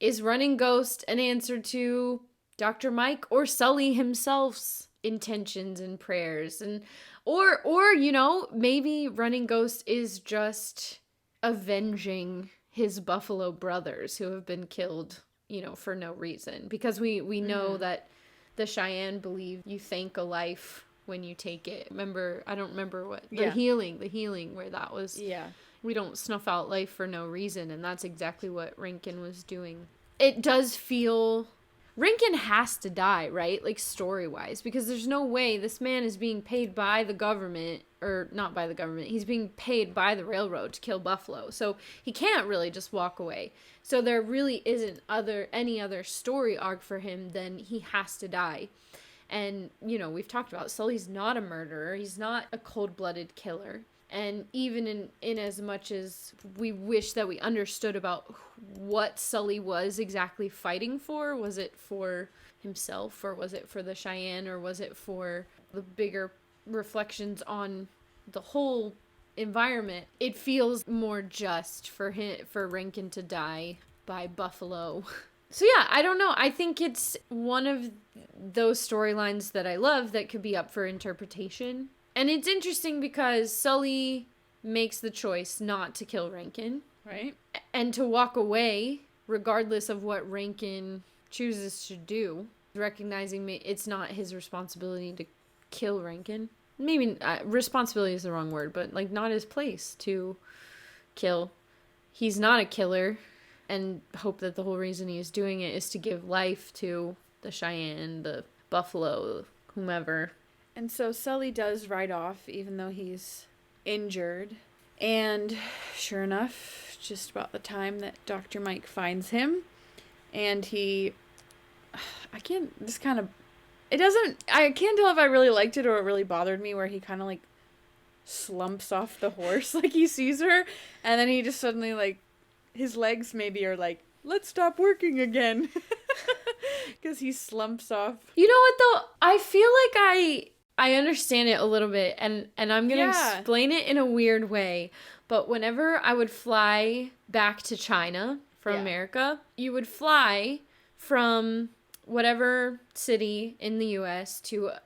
[SPEAKER 1] Is Running Ghost an answer to Dr. Mike or Sully himself's intentions and prayers? And or maybe Running Ghost is just avenging his buffalo brothers who have been killed, for no reason. Because we know that the Cheyenne believe you thank a life when you take it. I don't remember what the healing where that was.
[SPEAKER 2] Yeah.
[SPEAKER 1] We don't snuff out life for no reason, and that's exactly what Rankin was doing. It does feel Rankin has to die, right? Like, story-wise, because there's no way this man is being paid by the government, or not by the government, he's being paid by the railroad to kill buffalo, so he can't really just walk away. So there really isn't any other story arc for him than he has to die. And, we've talked about Sully's not a murderer, he's not a cold-blooded killer. And even in as much as we wish that we understood about what Sully was exactly fighting for, was it for himself, or was it for the Cheyenne, or was it for the bigger reflections on the whole environment, it feels more just for Rankin to die by buffalo. So yeah, I don't know. I think it's one of those storylines that I love that could be up for interpretation. And it's interesting because Sully makes the choice not to kill Rankin.
[SPEAKER 2] Right.
[SPEAKER 1] And to walk away, regardless of what Rankin chooses to do, recognizing it's not his responsibility to kill Rankin. Maybe responsibility is the wrong word, but like not his place to kill. He's not a killer, and hope that the whole reason he is doing it is to give life to the Cheyenne, the buffalo, whomever.
[SPEAKER 2] And so Sully does ride off, even though he's injured. And sure enough, just about the time that Dr. Mike finds him, and I can't tell if I really liked it or it really bothered me, where he kind of like slumps off the horse, like he sees her, and then he just suddenly like, his legs maybe are like, let's stop working again. Because he slumps off.
[SPEAKER 1] You know what though? I feel like I understand it a little bit, and I'm going to explain it in a weird way. But whenever I would fly back to China from America, you would fly from whatever city in the U.S.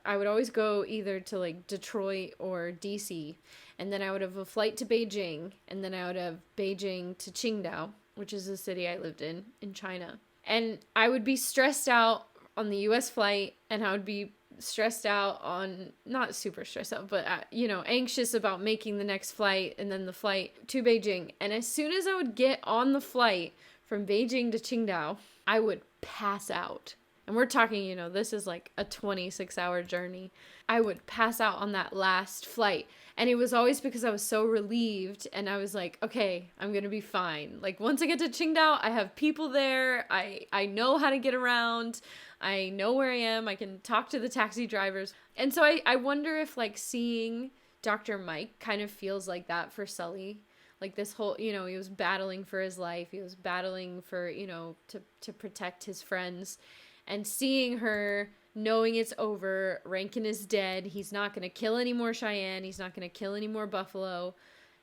[SPEAKER 1] I would always go either to like Detroit or D.C., and then I would have a flight to Beijing, and then I would have Beijing to Qingdao, which is the city I lived in China. And I would be stressed out on the U.S. flight, and I would be stressed out on, not super stressed out, but, anxious about making the next flight, and then the flight to Beijing. And as soon as I would get on the flight from Beijing to Qingdao, I would pass out. And we're talking, this is like a 26-hour journey. I would pass out on that last flight. And it was always because I was so relieved, and I was like, okay, I'm going to be fine. Like, once I get to Qingdao, I have people there. I know how to get around. I know where I am. I can talk to the taxi drivers. And so I wonder if, like, seeing Dr. Mike kind of feels like that for Sully. Like, this whole, he was battling for his life. He was battling for, to protect his friends. And seeing her, knowing it's over, Rankin is dead. He's not going to kill any more Cheyenne. He's not going to kill any more buffalo.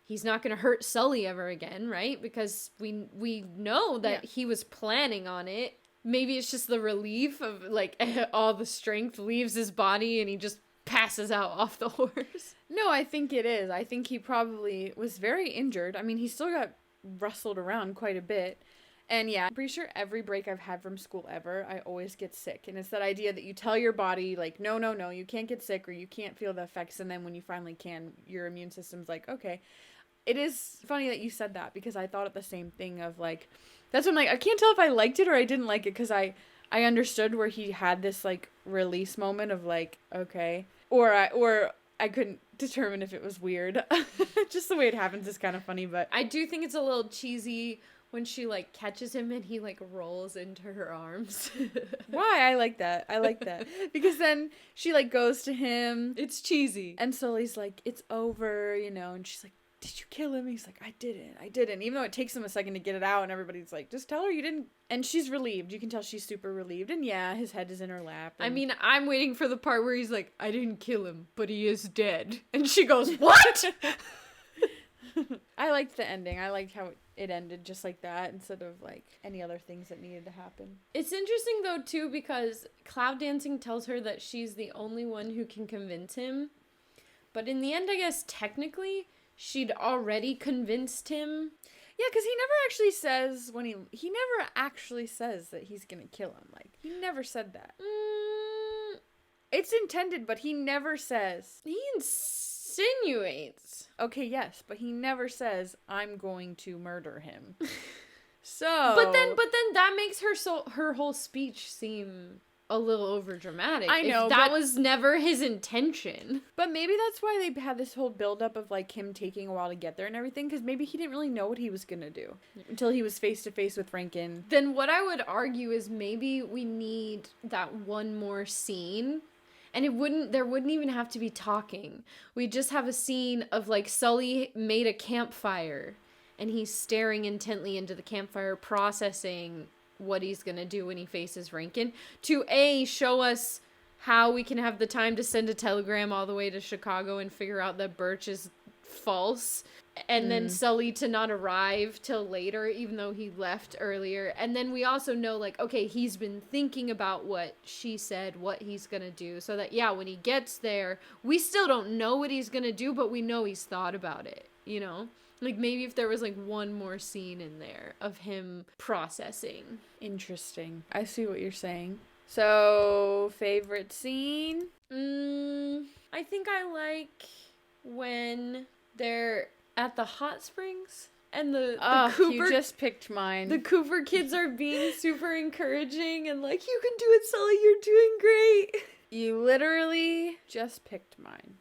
[SPEAKER 1] He's not going to hurt Sully ever again, right? Because we know that he was planning on it. Maybe it's just the relief of, like, all the strength leaves his body and he just passes out off the horse.
[SPEAKER 2] No, I think it is. I think he probably was very injured. I mean, he still got rustled around quite a bit. And yeah, I'm pretty sure every break I've had from school ever, I always get sick. And it's that idea that you tell your body, like, no, you can't get sick or you can't feel the effects. And then when you finally can, your immune system's like, okay. It is funny that you said that, because I thought of the same thing of, like, that's when I'm like, I can't tell if I liked it or I didn't like it, because I understood where he had this, like, release moment of, like, okay. Or I couldn't determine if it was weird. Just the way it happens is kind of funny, but
[SPEAKER 1] I do think it's a little cheesy when she, like, catches him and he, like, rolls into her arms.
[SPEAKER 2] Why? I like that. Because then she, like, goes to him.
[SPEAKER 1] It's cheesy.
[SPEAKER 2] And Sully's like, it's over, and she's like, did you kill him? He's like, I didn't. Even though it takes him a second to get it out, and everybody's like, just tell her you didn't. And she's relieved. You can tell she's super relieved. And yeah, his head is in her lap.
[SPEAKER 1] I mean, I'm waiting for the part where he's like, I didn't kill him, but he is dead. And she goes, what?
[SPEAKER 2] I liked the ending. I liked how it ended just like that, instead of, like, any other things that needed to happen.
[SPEAKER 1] It's interesting, though, too, because Cloud Dancing tells her that she's the only one who can convince him. But in the end, I guess, technically, she'd already convinced him.
[SPEAKER 2] Yeah, because he never actually says he never actually says that he's gonna kill him. Like, he never said that. It's intended, but he never says.
[SPEAKER 1] He insinuates.
[SPEAKER 2] Okay, yes, but he never says, I'm going to murder him. So.
[SPEAKER 1] But then that makes her whole speech seem a little over dramatic.
[SPEAKER 2] I know,
[SPEAKER 1] that was never his intention.
[SPEAKER 2] But maybe that's why they had this whole buildup of, like, him taking a while to get there and everything, because maybe he didn't really know what he was gonna do until he was face to face with Rankin.
[SPEAKER 1] Then what I would argue is maybe we need that one more scene. And there wouldn't even have to be talking. We just have a scene of, like, Sully made a campfire and he's staring intently into the campfire, processing what he's gonna do when he faces Rankin, to show us how we can have the time to send a telegram all the way to Chicago and figure out that Birch is false. And then Sully to not arrive till later, even though he left earlier. And then we also know, like, okay, he's been thinking about what she said, what he's gonna do. So that, yeah, when he gets there, we still don't know what he's gonna do, but we know he's thought about it, you know? Like, maybe if there was, like, one more scene in there of him processing.
[SPEAKER 2] Interesting. I see what you're saying. So, favorite scene?
[SPEAKER 1] I think I like when they're at the hot springs and the Cooper...
[SPEAKER 2] You just picked mine.
[SPEAKER 1] The Cooper kids are being super encouraging and like, you can do it, Sully, you're doing great.
[SPEAKER 2] You literally just picked mine.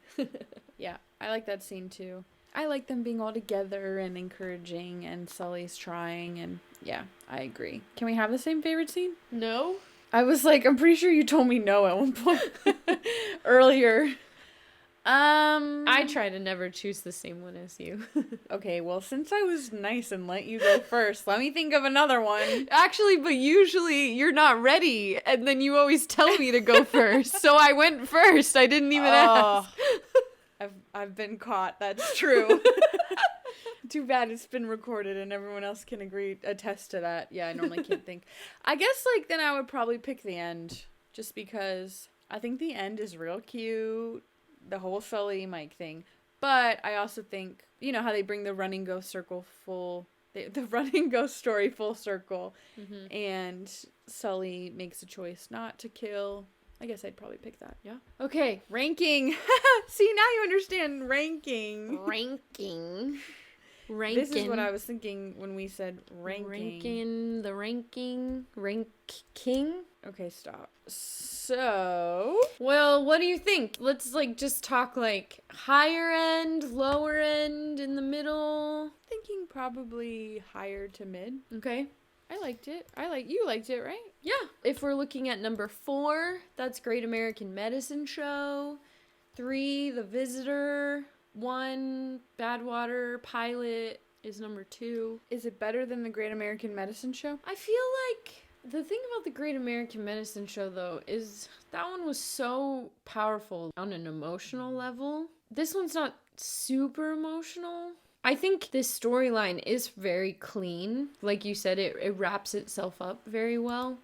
[SPEAKER 2] Yeah, I like that scene too. I like them being all together and encouraging, and Sully's trying, and yeah, I agree. Can we have the same favorite scene?
[SPEAKER 1] No?
[SPEAKER 2] I was like, I'm pretty sure you told me no at one point earlier.
[SPEAKER 1] I try to never choose the same one as you.
[SPEAKER 2] Okay, well, since I was nice and let you go first, let me think of another one.
[SPEAKER 1] Actually, but usually you're not ready, and then you always tell me to go first. So I went first. I didn't even ask.
[SPEAKER 2] I've been caught. That's true. Too bad it's been recorded and everyone else can attest to that. Yeah, I normally can't think. I guess, like, then I would probably pick the end, just because I think the end is real cute. The whole Sully Mike thing. But I also think, you know how they bring the running ghost circle the running ghost story full circle, and Sully makes a choice not to kill. I guess I'd probably pick that. Yeah.
[SPEAKER 1] Okay.
[SPEAKER 2] Ranking. See, now you understand ranking.
[SPEAKER 1] Ranking.
[SPEAKER 2] This is what I was thinking when we said ranking.
[SPEAKER 1] Ranking.
[SPEAKER 2] Okay, stop. So,
[SPEAKER 1] well, what do you think? Let's just talk like higher end, lower end, in the middle.
[SPEAKER 2] Thinking probably higher to mid.
[SPEAKER 1] Okay.
[SPEAKER 2] I liked it. You liked it, right?
[SPEAKER 1] Yeah. If we're looking at number 4, that's Great American Medicine Show. 3, The Visitor. 1, Badwater Pilot is number 2.
[SPEAKER 2] Is it better than the Great American Medicine Show?
[SPEAKER 1] I feel like the thing about the Great American Medicine Show, though, is that one was so powerful on an emotional level. This one's not super emotional. I think this storyline is very clean. Like you said, it wraps itself up very well.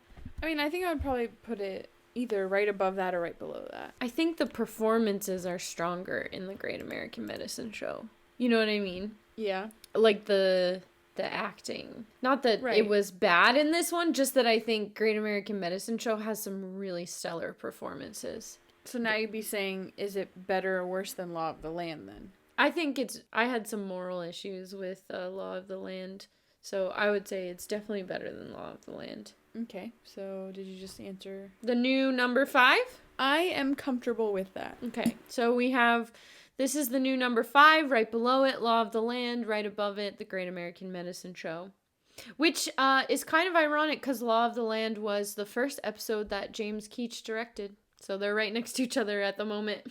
[SPEAKER 2] I mean, I think I would probably put it either right above that or right below that.
[SPEAKER 1] I think the performances are stronger in the Great American Medicine Show. You know what I mean?
[SPEAKER 2] Yeah.
[SPEAKER 1] Like the acting. Not that it was bad in this one, just that I think Great American Medicine Show has some really stellar performances.
[SPEAKER 2] So now you'd be saying, is it better or worse than Law of the Land then?
[SPEAKER 1] I think I had some moral issues with Law of the Land, so I would say it's definitely better than Law of the Land.
[SPEAKER 2] Okay, so did you just answer?
[SPEAKER 1] The new number 5?
[SPEAKER 2] I am comfortable with that.
[SPEAKER 1] Okay, so we have, this is the new number 5, right below it, Law of the Land, right above it, The Great American Medicine Show. Which is kind of ironic because Law of the Land was the first episode that James Keach directed. So they're right next to each other at the moment.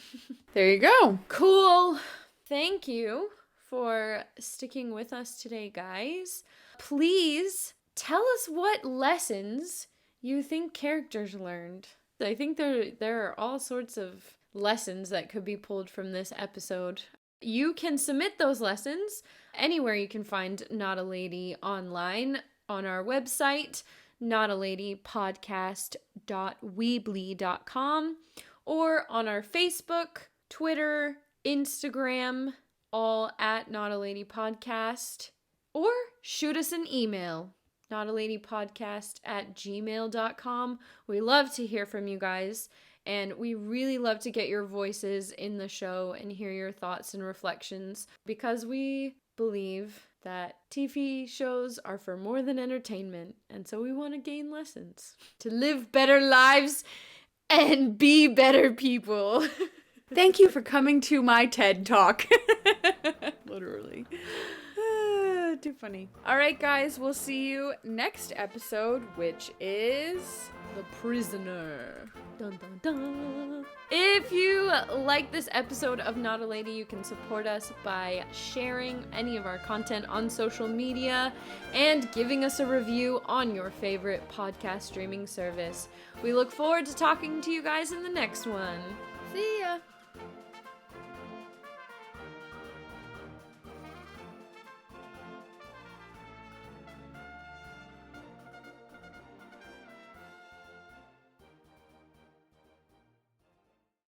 [SPEAKER 2] There you go.
[SPEAKER 1] Cool. Thank you for sticking with us today, guys. Please tell us what lessons you think characters learned. I think there are all sorts of lessons that could be pulled from this episode. You can submit those lessons anywhere you can find Not a Lady online, on our website, notaladypodcast.weebly.com, or on our Facebook, Twitter, Instagram, all at Not a Lady Podcast, or shoot us an email, notaladypodcast@gmail.com. We love to hear from you guys, and we really love to get your voices in the show and hear your thoughts and reflections, because we believe that TV shows are for more than entertainment, and so we want to gain lessons to live better lives and be better people.
[SPEAKER 2] Thank you for coming to my TED Talk. Literally. Too funny. All right, guys, we'll see you next episode, which is
[SPEAKER 1] The Prisoner. Dun, dun, dun. If you like this episode of Not a Lady, you can support us by sharing any of our content on social media and giving us a review on your favorite podcast streaming service. We look forward to talking to you guys in the next one. See ya!